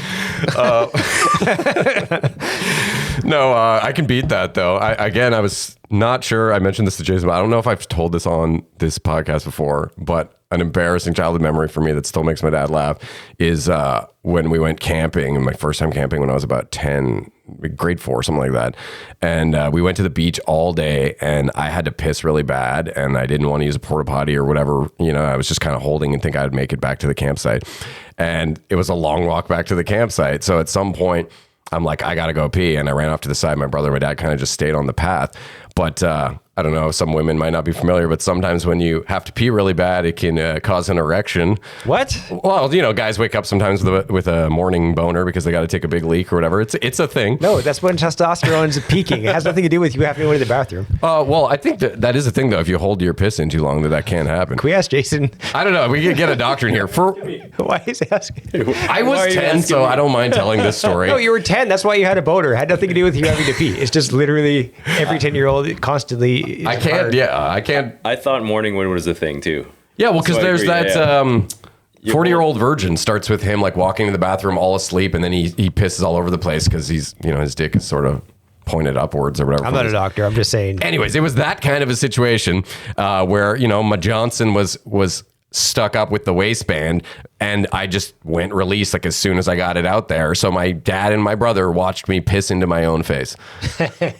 No, I can beat that though. I was not sure. I mentioned this to Jason, but I don't know if I've told this on this podcast before, but an embarrassing childhood memory for me that still makes my dad laugh is when we went camping, and my first time camping when I was about 10, grade 4, something like that. And we went to the beach all day, and I had to piss really bad, and I didn't want to use a porta potty or whatever. I was just kind of holding and think I'd make it back to the campsite. And it was a long walk back to the campsite. So at some point, I'm like, I got to go pee. And I ran off to the side. My brother and my dad kind of just stayed on the path. But I don't know, some women might not be familiar, but sometimes when you have to pee really bad, it can cause an erection. What? Well, guys wake up sometimes with a morning boner because they got to take a big leak or whatever. It's a thing. No, that's when testosterone's peaking. It has nothing to do with you having to go to the bathroom. Well, I think that is a thing, though. If you hold your piss in too long, that can happen. Can we ask Jason? I don't know. We could get a doctor in here. Why is he asking? I was 10, so I don't mind telling this story. No, you were 10. That's why you had a boner. It had nothing to do with you having to pee. It's just literally every 10-year-old constantly. I can't. Yeah, I can't. I thought morning wood was a thing too. Yeah, well, because there's that 40-year-old virgin starts with him like walking to the bathroom all asleep, and then he pisses all over the place because he's his dick is sort of pointed upwards or whatever. I'm not a doctor. I'm just saying. Anyways, it was that kind of a situation where my Johnson was stuck up with the waistband, and I just went release like as soon as I got it out there. So my dad and my brother watched me piss into my own face.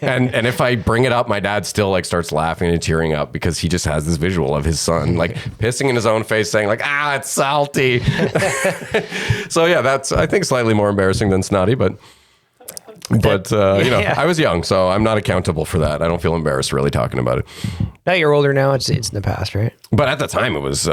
and if I bring it up, my dad still like starts laughing and tearing up because he just has this visual of his son like pissing in his own face, saying like, it's salty. So yeah, that's I think slightly more embarrassing than Snotty, but I was young, so I'm not accountable for that. I don't feel embarrassed really talking about it. Now you're older now. It's in the past, right? But at the time, it was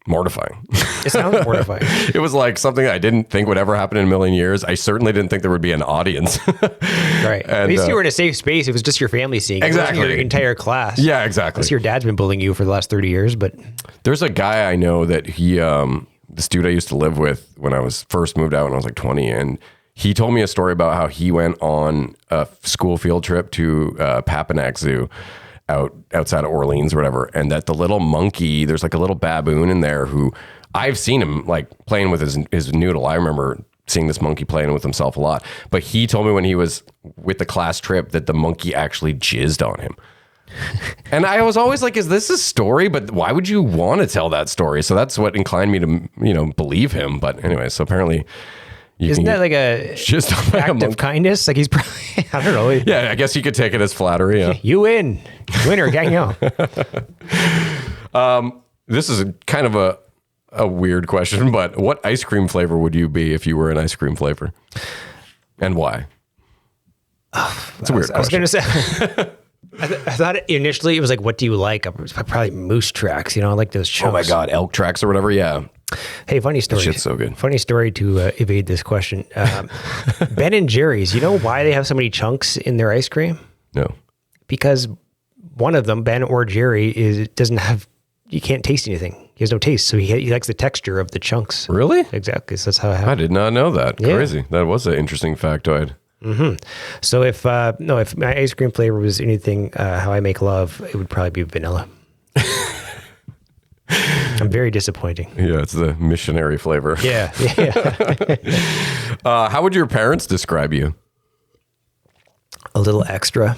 mortifying. It sounds mortifying. It was like something I didn't think would ever happen in a million years. I certainly didn't think there would be an audience. Right. And, at least you were in a safe space. It was just your family seeing it. Exactly. It wasn't your entire class. Yeah, exactly. Unless your dad's been bullying you for the last 30 years, but... There's a guy I know that he this dude I used to live with when I was first moved out when I was like 20, and he told me a story about how he went on a school field trip to Papanack Zoo outside of Orleans or whatever, and that the little monkey, there's like a little baboon in there who I've seen him like playing with his noodle. I remember seeing this monkey playing with himself a lot, but he told me when he was with the class trip that the monkey actually jizzed on him. And I was always like, is this a story? But why would you want to tell that story? So that's what inclined me to, believe him. But anyway, so apparently... Isn't that like a just act of kindness? Like he's probably, I don't know. Yeah, I guess you could take it as flattery. Yeah. You win. Winner, gang out. This is kind of a weird question, but what ice cream flavor would you be if you were an ice cream flavor? And why? It's a weird question. I was going to say... I thought initially it was like, what do you like? Probably moose tracks, I like those chunks. Oh my God, elk tracks or whatever, yeah. Hey, funny story. That shit's so good. Funny story to evade this question. Ben and Jerry's, you know why they have so many chunks in their ice cream? No. Because one of them, Ben or Jerry, doesn't have, you can't taste anything. He has no taste, so he likes the texture of the chunks. Really? Exactly, so that's how it happens. I did not know that. Yeah. Crazy. That was an interesting factoid. Mm-hmm. So if my ice cream flavor was anything how I make love, it would probably be vanilla. I'm very disappointing. Yeah, it's the missionary flavor. Yeah. How would your parents describe you? A little extra.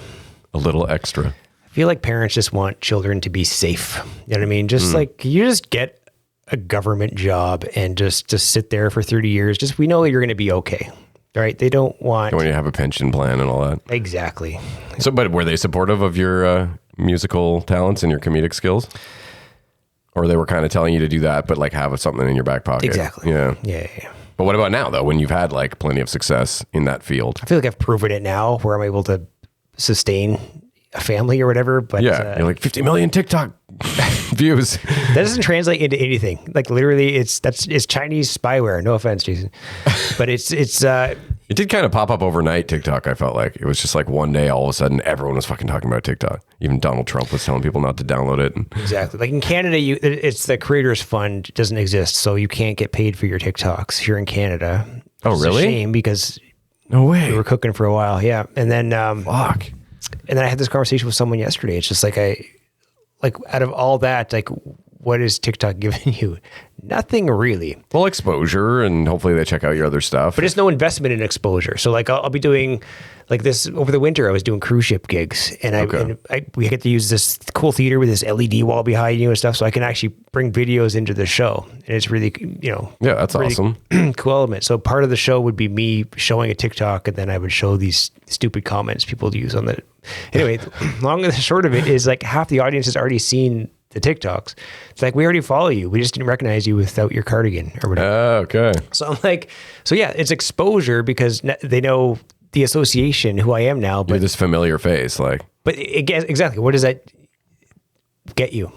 A little extra. I feel like parents just want children to be safe. You know what I mean? Just like you just get a government job and just sit there for 30 years. Just we know you're going to be okay. Right? They don't want... When you have a pension plan and all that. Exactly. So, but were they supportive of your musical talents and your comedic skills? Or they were kind of telling you to do that, but like have something in your back pocket? Exactly. Yeah. Yeah. But what about now, though, when you've had like plenty of success in that field? I feel like I've proven it now where I'm able to sustain a family or whatever. But yeah, you're like 50 million TikTok views. That doesn't translate into anything. Like literally, it's Chinese spyware. No offense, Jason, but it's. It did kind of pop up overnight. TikTok. I felt like it was just like one day, all of a sudden, everyone was fucking talking about TikTok. Even Donald Trump was telling people not to download it. Exactly. Like in Canada, it's the Creators Fund doesn't exist, so you can't get paid for your TikToks here in Canada. Oh, really? It's a shame because no way. We were cooking for a while. Yeah, and then fuck. And then I had this conversation with someone yesterday. It's just like out of all that, like, what is TikTok giving you? Nothing really. Well, exposure, and hopefully they check out your other stuff. But it's no investment in exposure. So like I'll be doing like this over the winter. I was doing cruise ship gigs, and we get to use this cool theater with this LED wall behind you and stuff, so I can actually bring videos into the show, and it's really yeah, that's really awesome. Cool element. So part of the show would be me showing a TikTok, and then I would show these stupid comments people use on the. Anyway, long and the short of it is like half the audience has already seen the TikToks. It's like, we already follow you. We just didn't recognize you without your cardigan or whatever. Okay. So I'm like, so yeah, it's exposure because they know the association, who I am now. But you're this familiar face, like. But exactly, what does that get you?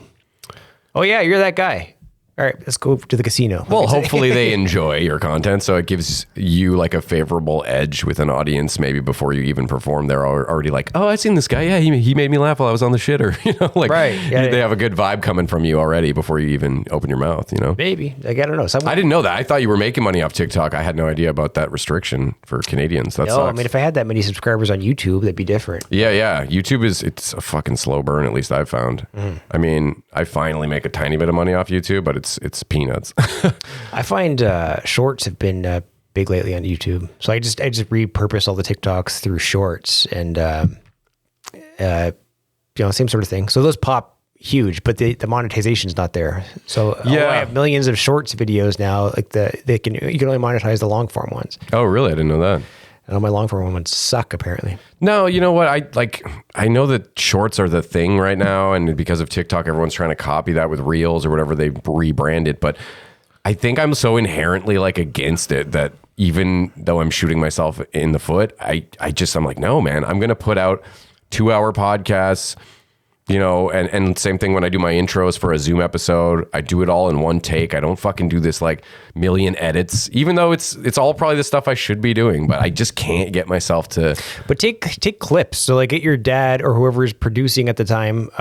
Oh yeah, you're that guy. All right, let's go to the casino. Well, hopefully they enjoy your content, so it gives you like a favorable edge with an audience. Maybe before you even perform, they're already like, "Oh, I've seen this guy. Yeah, he made me laugh while I was on the shitter." Like right? Yeah, they have a good vibe coming from you already before you even open your mouth. Maybe like I don't know. I didn't know that. I thought you were making money off TikTok. I had no idea about that restriction for Canadians. That sucks. I mean, if I had that many subscribers on YouTube, that'd be different. Yeah. YouTube it's a fucking slow burn. At least I've found. I mean, I finally make a tiny bit of money off YouTube, but it's peanuts. I find shorts have been big lately on YouTube. So I just repurpose all the TikToks through shorts and same sort of thing. So those pop huge, but the monetization's not there. So I have millions of shorts videos now. Like you can only monetize the long form ones. Oh, really? I didn't know that. And all my long form ones suck apparently. No, you know what? I know that shorts are the thing right now, and because of TikTok, everyone's trying to copy that with Reels or whatever they rebrand it. But I think I'm so inherently like against it that even though I'm shooting myself in the foot, I'm like, no, man, I'm gonna put out 2-hour podcasts. And same thing when I do my intros for a Zoom episode, I do it all in one take. I don't fucking do this like million edits, even though it's all probably the stuff I should be doing, but I just can't get myself to. But take clips. So like get your dad or whoever is producing at the time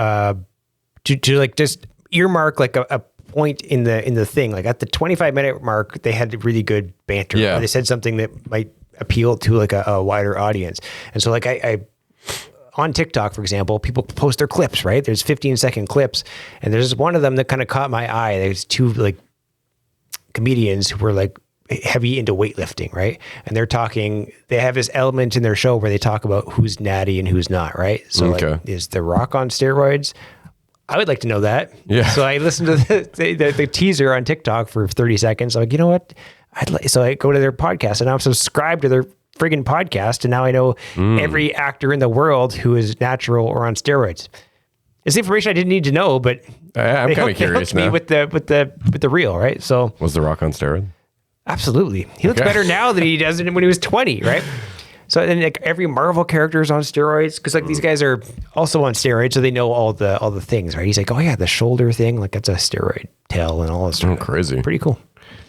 to like just earmark like a point in the thing. Like at the 25-minute mark, they had really good banter. Yeah. Or they said something that might appeal to like a wider audience. And so like I on TikTok, for example, people post their clips, right? There's 15-second clips. And there's one of them that kind of caught my eye. There's two like comedians who were like heavy into weightlifting, right? And they have this element in their show where they talk about who's natty and who's not, right? So like, is The Rock on steroids? I would like to know that. Yeah. So I listened to the teaser on TikTok for 30 seconds. I'm like, you know what? So I go to their podcast and I'm subscribed to their friggin' podcast. And now I know every actor in the world who is natural or on steroids. It's information I didn't need to know, but I'm kind of curious now. Me with the reel, right? So was The Rock on steroid? Absolutely. He looks better now than he does when he was 20, right? So then like every Marvel character is on steroids because like these guys are also on steroids, so they know all the things, right? He's like, oh yeah, the shoulder thing, like that's a steroid tail and all this stuff. Oh, crazy. Pretty cool.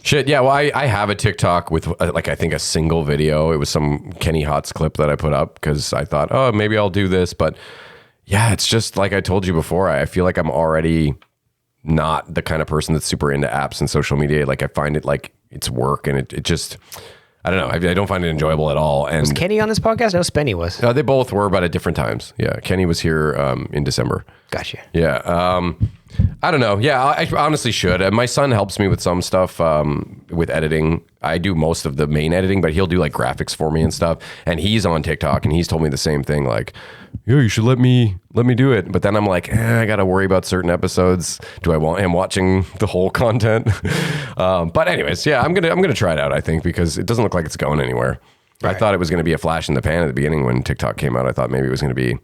Shit, yeah. Well, I have a TikTok with like I think a single video. It was some Kenny Hotz clip that I put up because I thought, oh, maybe I'll do this. But yeah, it's just like I told you before. I feel like I'm already not the kind of person that's super into apps and social media. Like I find it like it's work and it just, I don't know. I don't find it enjoyable at all. And was Kenny on this podcast? No, Spenny was. They both were, but at different times. Yeah, Kenny was here in December. Gotcha. Yeah. I don't know. Yeah, I honestly should. My son helps me with some stuff with editing. I do most of the main editing, but he'll do like graphics for me and stuff. And he's on TikTok, and he's told me the same thing. Like, yo, you should let me do it. But then I'm like, I got to worry about certain episodes. Do I want him watching the whole content? But anyways, yeah, I'm gonna try it out. I think because it doesn't look like it's going anywhere. Right. I thought it was going to be a flash in the pan at the beginning when TikTok came out. I thought maybe it was going to be,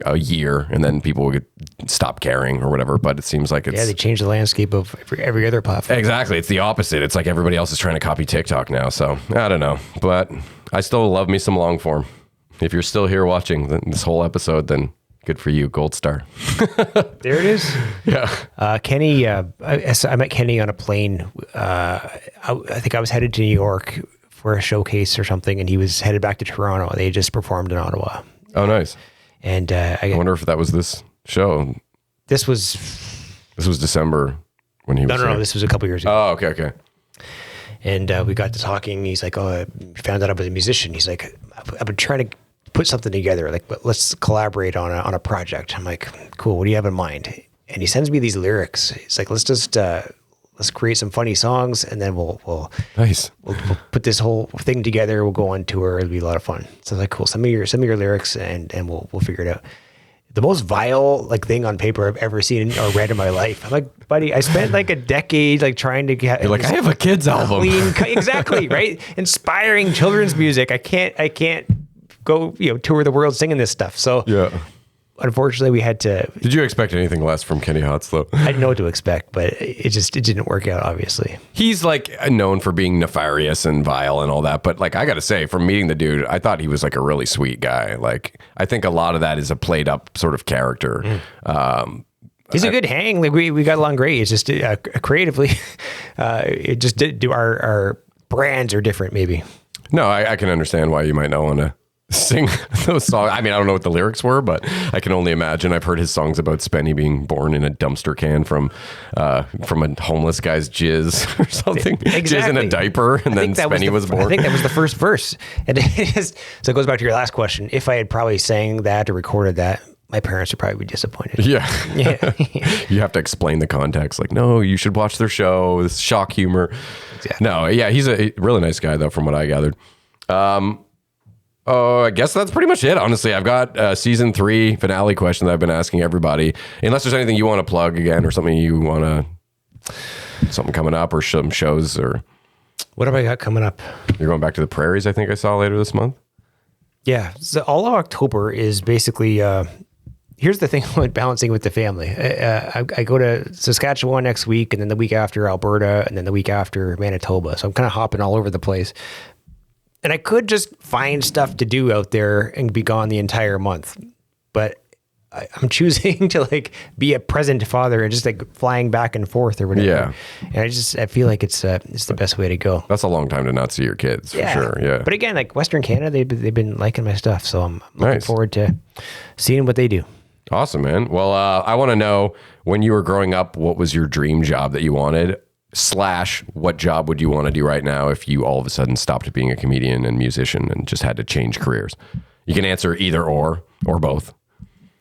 a year and then people would stop caring or whatever, but it seems like it's... Yeah, they changed the landscape of every other platform. Exactly. It's the opposite. It's like everybody else is trying to copy TikTok now. So I don't know, but I still love me some long form. If you're still here watching this whole episode, then good for you. Gold star. There it is. Yeah. Kenny, I met Kenny on a plane. I think I was headed to New York for a showcase or something, and he was headed back to Toronto. They just performed in Ottawa. Oh, nice. And I wonder if that was this show. This was December when he was No, this was a couple years ago. Oh, okay. And we got to talking. He's like, oh, I found out I was a musician. He's like, I've been trying to put something together. Like, but let's collaborate on a project. I'm like, cool. What do you have in mind? And he sends me these lyrics. He's like, let's create some funny songs, and then we'll put this whole thing together. We'll go on tour. It'll be a lot of fun. So I was like, cool. Send me your lyrics, and we'll figure it out. The most vile like thing on paper I've ever seen or read in my life. I'm like, buddy, I spent like a decade like trying to get. You're like, I have a kids album. Exactly, right? Inspiring children's music. I can't go tour the world singing this stuff. So yeah. Unfortunately, we had to... Did you expect anything less from Kenny Hotz, though? I didn't know what to expect, but it didn't work out, obviously. He's like known for being nefarious and vile and all that, but like I got to say, from meeting the dude, I thought he was like a really sweet guy. Like I think a lot of that is a played up sort of character. He's a good hang. Like we got along great. It's just creatively, it just did do our brands are different, maybe. No, I can understand why you might not want to sing those songs. I mean, I don't know what the lyrics were, but I can only imagine. I've heard his songs about Spenny being born in a dumpster can from a homeless guy's jizz or something. Exactly. Jizz in a diaper, and then Spenny was born. I think that was the first verse. And so it goes back to your last question. If I had probably sang that or recorded that, my parents would probably be disappointed. Yeah. You have to explain the context. Like, no, you should watch their show. This shock humor. Exactly. No, yeah, he's a really nice guy, though, from what I gathered. Oh, I guess that's pretty much it. Honestly, I've got season 3 finale question that I've been asking everybody. Unless there's anything you want to plug again or something you want to, something coming up or some shows or. What have I got coming up? You're going back to the prairies, I think I saw later this month. Yeah. So all of October is basically, here's the thing about balancing with the family. I go to Saskatchewan next week, and then the week after Alberta, and then the week after Manitoba. So I'm kind of hopping all over the place. And I could just find stuff to do out there and be gone the entire month. But I'm choosing to like be a present father and just like flying back and forth or whatever. Yeah. And I feel like it's the best way to go. That's a long time to not see your kids, for sure. Yeah. But again, like Western Canada, they've been liking my stuff. So I'm looking forward to seeing what they do. Awesome, man. Well, I want to know, when you were growing up, what was your dream job that you wanted? / what job would you want to do right now if you all of a sudden stopped being a comedian and musician and just had to change careers? You can answer either or both.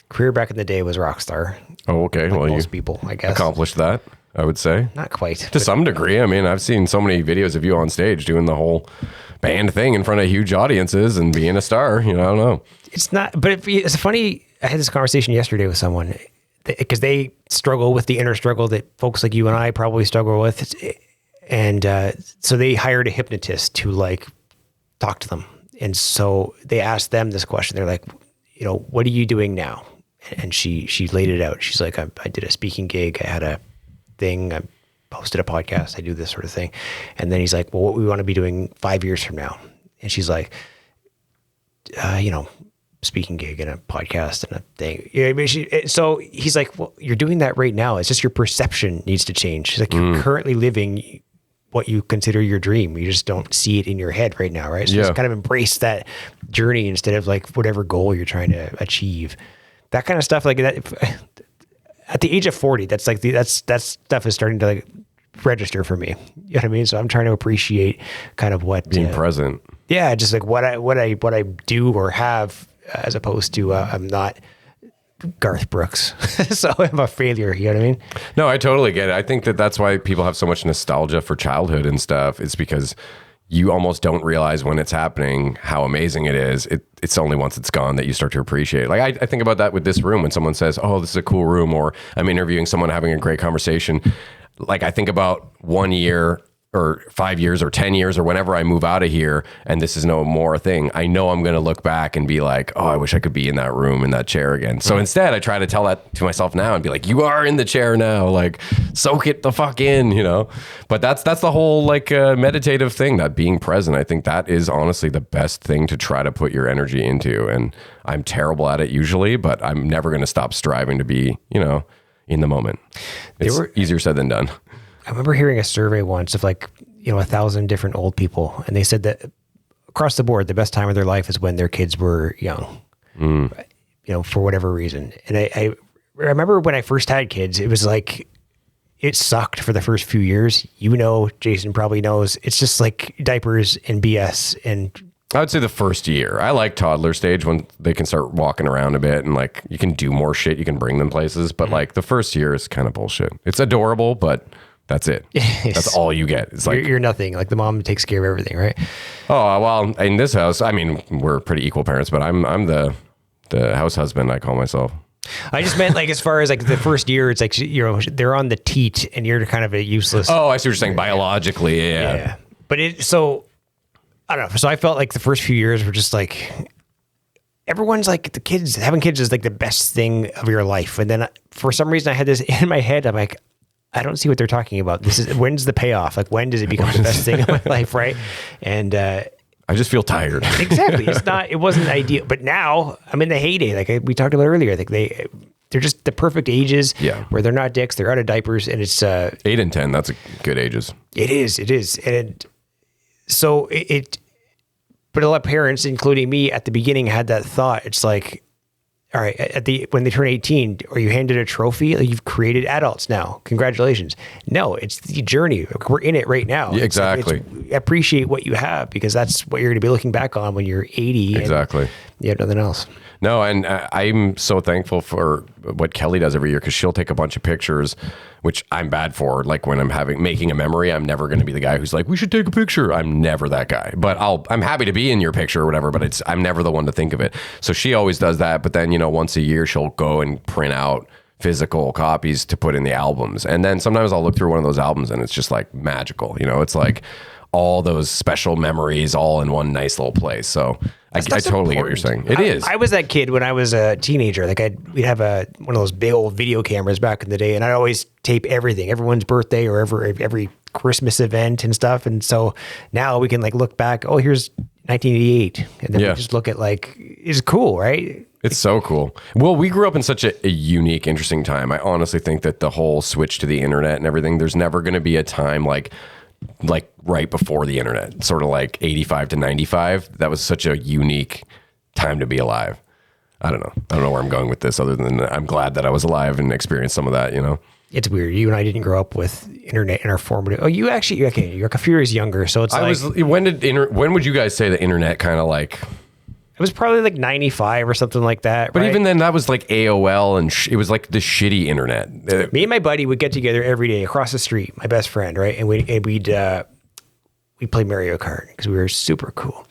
Career back in the day was rock star. Oh, okay. Like well, most you people, I guess, accomplished that, I would say. Not quite. To some degree. I mean, I've seen so many videos of you on stage doing the whole band thing in front of huge audiences and being a star. I don't know. It's not, but it's funny. I had this conversation yesterday with someone because they struggle with the inner struggle that folks like you and I probably struggle with. And so they hired a hypnotist to like talk to them. And so they asked them this question. They're like, what are you doing now? And she laid it out. She's like, I did a speaking gig. I had a thing. I posted a podcast. I do this sort of thing. And then he's like, well, what we want to be doing 5 years from now? And she's like, speaking gig and a podcast and a thing. So he's like, well, you're doing that right now. It's just your perception needs to change. She's like, you're currently living what you consider your dream. You just don't see it in your head right now, right? So just kind of embrace that journey instead of like whatever goal you're trying to achieve. That kind of stuff, like that. At the age of 40, that's like that stuff is starting to like register for me. You know what I mean? So I'm trying to appreciate kind of what being present. Yeah, just like what I do or have, as opposed to I'm not Garth Brooks, so I'm a failure. You know what I mean? No, I totally get it. I think that's why people have so much nostalgia for childhood and stuff. It's because you almost don't realize when it's happening how amazing it is. It's only once it's gone that you start to appreciate it. Like I think about that with this room when someone says, oh, this is a cool room, or I'm interviewing someone having a great conversation. Like I think about 1 year or 5 years or 10 years or whenever I move out of here and this is no more a thing, I know I'm going to look back and be like, oh, I wish I could be in that room, in that chair again. So instead I try to tell that to myself now and be like, you are in the chair now, like soak it the fuck in, but that's the whole like meditative thing, that being present. I think that is honestly the best thing to try to put your energy into. And I'm terrible at it usually, but I'm never going to stop striving to be, in the moment. It's easier said than done. I remember hearing a survey once of 1,000 different old people, and they said that across the board, the best time of their life is when their kids were young, for whatever reason. And I remember when I first had kids, it was like, it sucked for the first few years. Jason probably knows, it's just like diapers and BS. And I would say the first year. I like toddler stage when they can start walking around a bit and like you can do more shit, you can bring them places. But like the first year is kind of bullshit. It's adorable, but that's it. That's all you get. It's like you're nothing. Like the mom takes care of everything, right? Oh, well, in this house, I mean, we're pretty equal parents, but I'm the house husband, I call myself. I just meant like as far as like the first year, it's like they're on the teat and you're kind of a useless. Oh, I see what you're saying. Biologically, yeah. But I don't know. So I felt like the first few years were just like, everyone's like, having kids is like the best thing of your life. And then for some reason I had this in my head. I'm like, I don't see what they're talking about. When's the payoff? Like, when does it become the best thing of my life, right? And I just feel tired. Exactly. It wasn't ideal. But now I'm in the heyday. Like we talked about earlier. Like they're just the perfect ages where they're not dicks, they're out of diapers, and it's 8 and 10. That's good ages. It is. And so but a lot of parents, including me at the beginning, had that thought. It's like, all right, when they turn 18, are you handed a trophy? Like, you've created adults now. Congratulations. No, it's the journey. We're in it right now. Yeah, exactly. Appreciate what you have, because that's what you're going to be looking back on when you're 80. Exactly. And you have nothing else. No, and I'm so thankful for what Kelly does every year, because she'll take a bunch of pictures, which I'm bad for. Like when I'm making a memory, I'm never going to be the guy who's like, we should take a picture. I'm never that guy, but I'm happy to be in your picture or whatever, but I'm never the one to think of it. So she always does that. But then, once a year she'll go and print out physical copies to put in the albums. And then sometimes I'll look through one of those albums and it's just like magical. It's like all those special memories all in one nice little place. So I totally get what you're saying. It is. I was that kid when I was a teenager. Like we'd have one of those big old video cameras back in the day, and I'd always tape everything, everyone's birthday or every Christmas event and stuff. And so now we can like look back. Oh, here's 1988, and then we just look at like, it's cool, right? It's so cool. Well, we grew up in such a unique, interesting time. I honestly think that the whole switch to the internet and everything, there's never going to be a time like right before the internet, sort of like 85 to 95. That was such a unique time to be alive. I don't know. I don't know where I'm going with this other than I'm glad that I was alive and experienced some of that, you know? It's weird. You and I didn't grow up with internet in our formative. Oh, you actually, okay, you're a few years younger. So it's when would you guys say the internet kind of like... It was probably like 95 or something like that. But right? even then, that was like AOL and it was like the shitty internet. Me and my buddy would get together every day across the street, my best friend, right? And we'd play Mario Kart because we were super cool.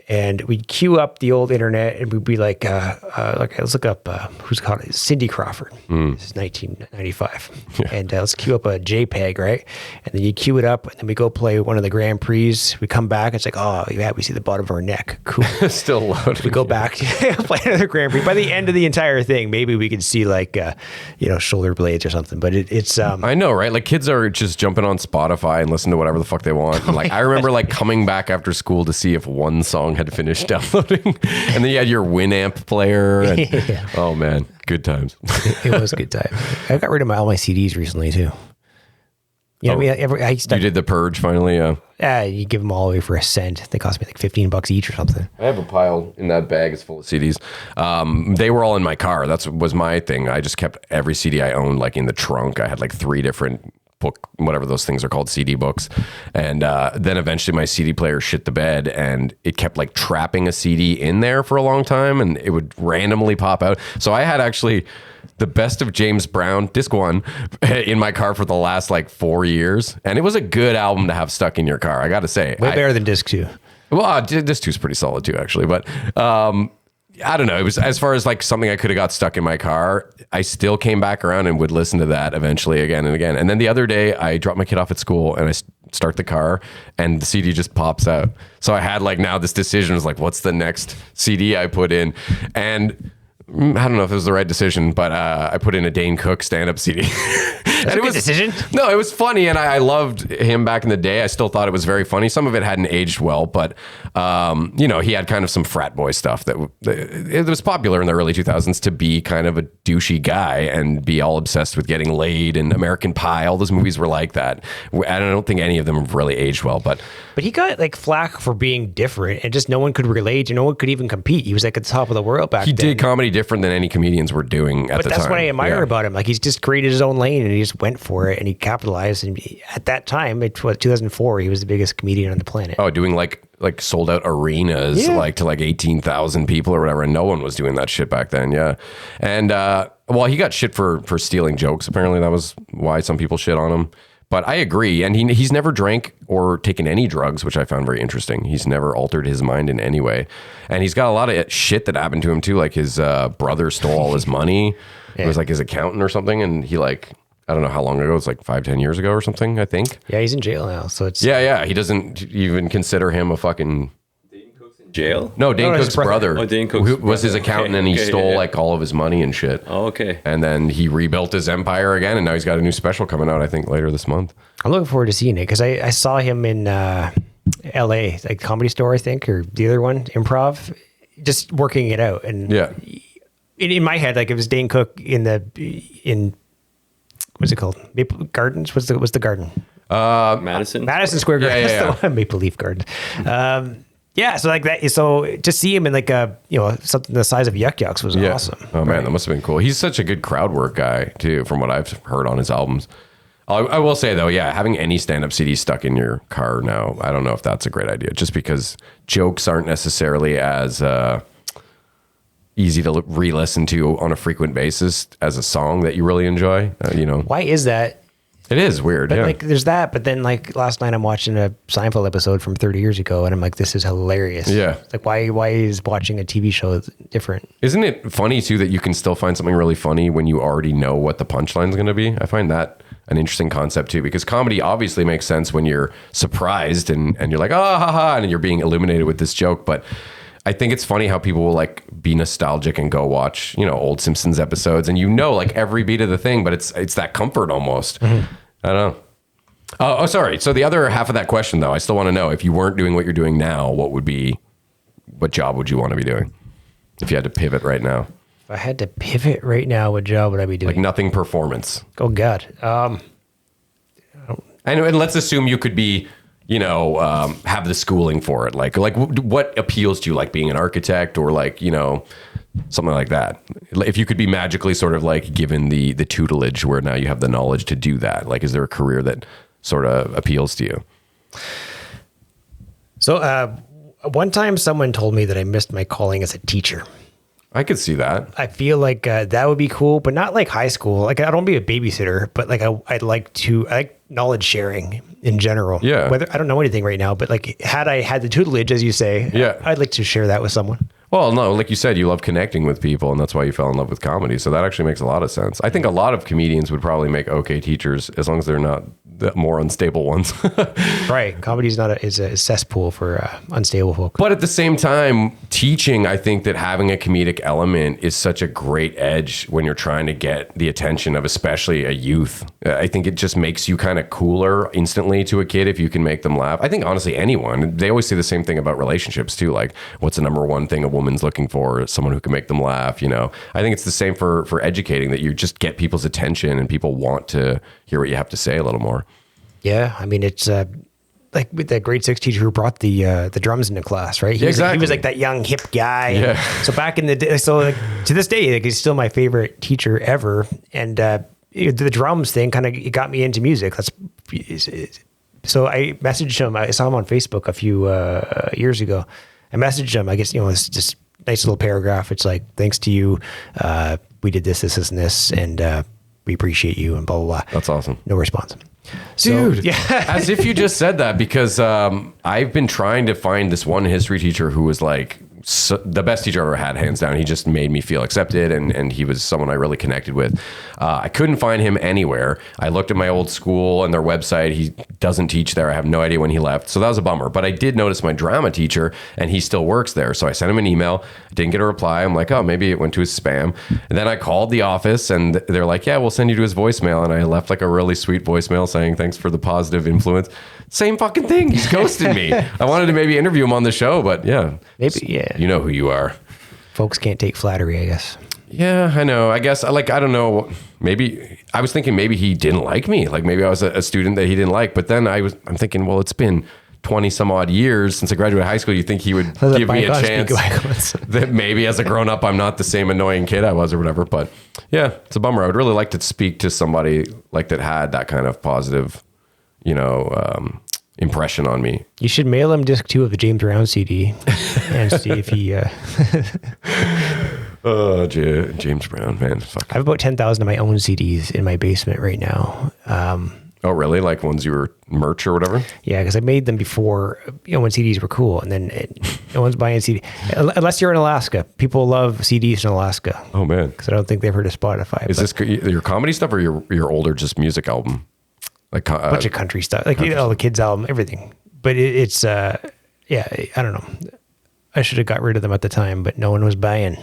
And we'd queue up the old internet and we'd be like let's look up, who's called it? Cindy Crawford. This is 1995. Yeah. And let's queue up a JPEG, right? And then you queue it up and then we go play one of the Grand Prix. We come back. It's like, oh, yeah, we see the bottom of our neck. Cool. Still loading. We go back, play another Grand Prix. By the end of the entire thing, maybe we could see like, shoulder blades or something. But it's... I know, right? Like kids are just jumping on Spotify and listening to whatever the fuck they want. And like I remember like coming back after school to see if one song had finished downloading, and then you had your Winamp player. And, yeah. Oh man, good times. It was a good time. I got rid of all my CDs recently too. You know, you did the purge finally. Yeah, you give them all away for $0.01. They cost me like $15 each or something. I have a pile in that bag. It's full of CDs. They were all in my car. Was my thing. I just kept every CD I owned like in the trunk. I had like 3 different book, whatever those things are called, CD books. And then eventually my CD player shit the bed and it kept like trapping a CD in there for a long time and it would randomly pop out. So I had actually the Best of James Brown, disc 1, in my car for the last like 4 years. And it was a good album to have stuck in your car, I got to say. Way better than disc 2. Well, disc 2 is pretty solid too, actually. But I don't know. It was as far as like something I could have got stuck in my car. I still came back around and would listen to that eventually again and again. And then the other day I dropped my kid off at school and I start the car and the CD just pops out. So I had like now this decision was like, what's the next CD I put in? And I don't know if it was the right decision, but I put in a Dane Cook stand-up CD. That's a good decision. No, it was funny, and I loved him back in the day. I still thought it was very funny. Some of it hadn't aged well, but he had kind of some frat boy stuff that it was popular in the early 2000s to be kind of a douchey guy and be all obsessed with getting laid, and American Pie. All those movies were like that. I don't think any of them have really aged well, but he got like flack for being different, and just no one could relate, and no one could even compete. He was like at the top of the world back then. He did comedy different than any comedians were doing at the time. But that's what I admire about him. Like he's just created his own lane and he just went for it and he capitalized. And at that time, 2004, he was the biggest comedian on the planet. Oh, doing like sold out arenas, like to like 18,000 people or whatever. And no one was doing that shit back then. Yeah. And he got shit for stealing jokes. Apparently that was why some people shit on him. But I agree. And he's never drank or taken any drugs, which I found very interesting. He's never altered his mind in any way. And he's got a lot of shit that happened to him too. Like his brother stole all his money. Yeah. It was like his accountant or something. And he I don't know how long ago. It's like 5-10 years ago or something, I think. Yeah, he's in jail now. So it's... Yeah. He doesn't even consider him a fucking... Jail? No, Dane Cook's brother. Oh, Dane Cook's brother. Was his accountant, and he stole like all of his money and shit. Oh, okay. And then he rebuilt his empire again, and now he's got a new special coming out, I think, later this month. I'm looking forward to seeing it because I saw him in LA, like Comedy Store, I think, or the other one, Improv, just working it out. And yeah, in my head, like it was Dane Cook in what's it called? Maple Gardens? What's the garden? Madison Square Garden. Yeah. That's the one, Maple Leaf Garden. Yeah, so like that. So to see him in like something the size of Yuck Yucks was awesome. Oh man, that must have been cool. He's such a good crowd work guy too, from what I've heard on his albums. I will say though, having any stand-up CD stuck in your car now, I don't know if that's a great idea. Just because jokes aren't necessarily as easy to re-listen to on a frequent basis as a song that you really enjoy. Why is that? It is weird, but like there's that, but then like last night I'm watching a Seinfeld episode from 30 years ago and I'm like, this is hilarious. Yeah. Like why is watching a TV show different? Isn't it funny too that you can still find something really funny when you already know what the punchline is going to be? I find that an interesting concept too, because comedy obviously makes sense when you're surprised and you're like, ha ha, and you're being illuminated with this joke. But I think it's funny how people will like be nostalgic and go watch, old Simpsons episodes and like every beat of the thing, but it's that comfort almost. Mm-hmm. I don't know. Oh, sorry. So the other half of that question though, I still want to know if you weren't doing what you're doing now, what job would you want to be doing? If you had to pivot right now. If I had to pivot right now, what job would I be doing? Like nothing performance. Oh God. I know. And let's assume you could be, have the schooling for it. Like what appeals to you? Like being an architect or like, something like that. If you could be magically sort of like given the tutelage where now you have the knowledge to do that, like, is there a career that sort of appeals to you? So one time someone told me that I missed my calling as a teacher. I could see that. I feel like that would be cool, but not like high school. Like, I don't be a babysitter, but like I like knowledge sharing in general. Yeah. Whether I don't know anything right now, but like had I had the tutelage, as you say, yeah, I'd like to share that with someone. Well, no, like you said, you love connecting with people, and that's why you fell in love with comedy. So that actually makes a lot of sense. I think a lot of comedians would probably make okay teachers, as long as they're not the more unstable ones. Right. Comedy is a cesspool for unstable folk. But at the same time, teaching, I think that having a comedic element is such a great edge when you're trying to get the attention of especially a youth. I think it just makes you kind of cooler instantly to a kid if you can make them laugh. I think honestly, anyone, they always say the same thing about relationships too. Like, what's the number one thing a woman's looking for? Someone who can make them laugh, you know? I think it's the same for educating, that you just get people's attention and people want to hear what you have to say a little more. Yeah, I mean, it's like with that grade 6 teacher who brought the drums into class, right? He was like that young hip guy. Yeah. So back in the day, so like, to this day, like, he's still my favorite teacher ever. And the drums thing kind of got me into music. So I messaged him. I saw him on Facebook a few years ago. I messaged him. I guess, you know, it's just nice little paragraph. It's like, thanks to you, we did this, and this, and we appreciate you, and blah, blah, blah. That's awesome. No response. Dude, so, yeah. As if you just said that, because I've been trying to find this one history teacher who was like the best teacher I ever had, hands down. He just made me feel accepted, and he was someone I really connected with. I couldn't find him anywhere. I looked at my old school and their website. He doesn't teach there. I have no idea when he left. So that was a bummer. But I did notice my drama teacher, and he still works there. So I sent him an email. Didn't get a reply. I'm like, oh, maybe it went to his spam. And then I called the office, and they're like, yeah, we'll send you to his voicemail. And I left like a really sweet voicemail saying, thanks for the positive influence. Same fucking thing. He's ghosted me. I wanted to maybe interview him on the show, but yeah. Maybe, yeah. You know who you are. Folks can't take flattery, I guess. Yeah, I know. I guess, like, I don't know. Maybe I was thinking maybe he didn't like me. Like, maybe I was a student that he didn't like. But then I'm thinking, well, it's been 20 some odd years since I graduated high school. You think he would give me a chance that maybe as a grown up, I'm not the same annoying kid I was or whatever. But yeah, it's a bummer. I would really like to speak to somebody like that had that kind of positive, you know, impression on me. You should mail him disc 2 of the James Brown CD and see if he... Oh, James Brown, man. Fuck. I have about 10,000 of my own CDs in my basement right now. Oh, really? Like ones you were merch or whatever? Yeah, because I made them before, you know, when CDs were cool, and then no one's buying a CD. Unless you're in Alaska. People love CDs in Alaska. Oh, man. Because I don't think they've heard of Spotify. Is this your comedy stuff or your older just music album? Like a bunch of country stuff. Like, you know, the kids' album, everything. But it's, yeah, I don't know. I should have got rid of them at the time, but no one was buying.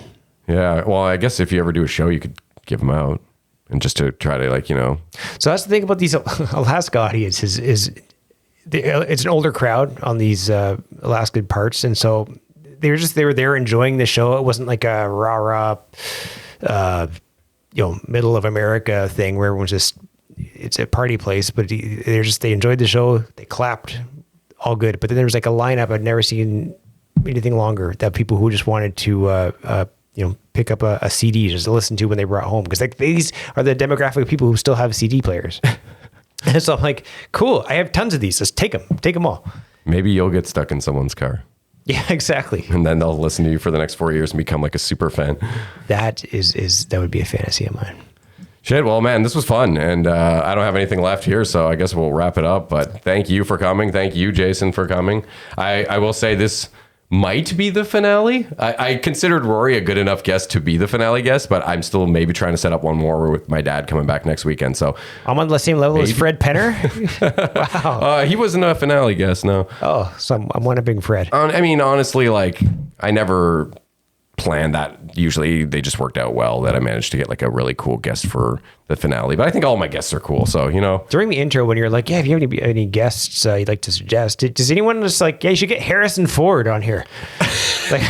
Yeah, well, I guess if you ever do a show, you could give them out, and just to try to, like, you know. So that's the thing about these Alaska audiences is it's an older crowd on these Alaskan parts, and so they were there enjoying the show. It wasn't like a rah-rah, you know, middle of America thing where everyone's just, it's a party place, but they enjoyed the show, they clapped, all good. But then there was like a lineup I'd never seen anything longer, that people who just wanted to you know, pick up a CD just to listen to when they brought home, because like these are the demographic of people who still have CD players. And so I'm like, cool, I have tons of these. Just take them all. Maybe you'll get stuck in someone's car. Yeah, exactly. And then they'll listen to you for the next 4 years and become like a super fan. That would be a fantasy of mine. Shit, well, man, this was fun, and I don't have anything left here, so I guess we'll wrap it up. But thank you for coming. Thank you, Jason, for coming. I will say this might be the finale. I considered Rory a good enough guest to be the finale guest, but I'm still maybe trying to set up one more with my dad coming back next weekend. So I'm on the same level as Fred Penner. Wow. He wasn't a finale guest, no. Oh, so I'm one-upping Fred. I mean, honestly, like, I never planned that. Usually they just worked out well that I managed to get like a really cool guest for the finale. But I think all my guests are cool, so, you know. During the intro, when you're like, yeah, if you have any guests you'd like to suggest, does anyone just like, yeah, you should get Harrison Ford on here? Like,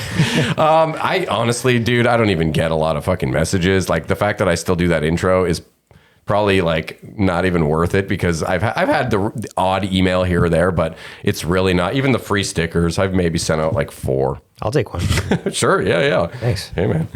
I honestly, dude, I don't even get a lot of fucking messages. Like, the fact that I still do that intro is probably like not even worth it, because I've had the odd email here or there, but it's really not. Even the free stickers, I've maybe sent out like 4. I'll take one. Sure. Yeah. Thanks. Hey, man.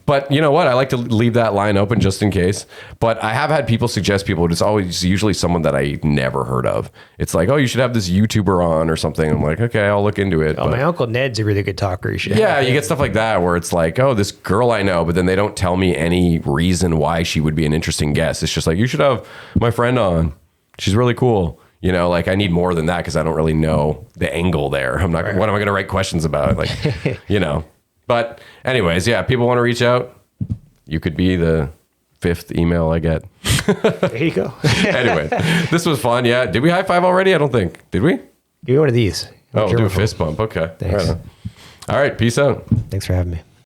But you know what? I like to leave that line open just in case. But I have had people suggest people, but it's always usually someone that I never heard of. It's like, oh, you should have this YouTuber on or something. I'm like, okay, I'll look into it. Oh, my Uncle Ned's a really good talker. You get stuff like that where it's like, oh, this girl I know, but then they don't tell me any reason why she would be an interesting guest. It's just like, you should have my friend on. She's really cool. You know, like I need more than that because I don't really know the angle there. I'm not, what am I going to write questions about? Like, you know, but anyways, yeah, people want to reach out. You could be the 5th email I get. There you go. Anyway, this was fun. Yeah. Did we high five already? I don't think. Did we? Give me one of these. Oh, we'll do a fist bump. Okay. Thanks. All right. Peace out. Thanks for having me.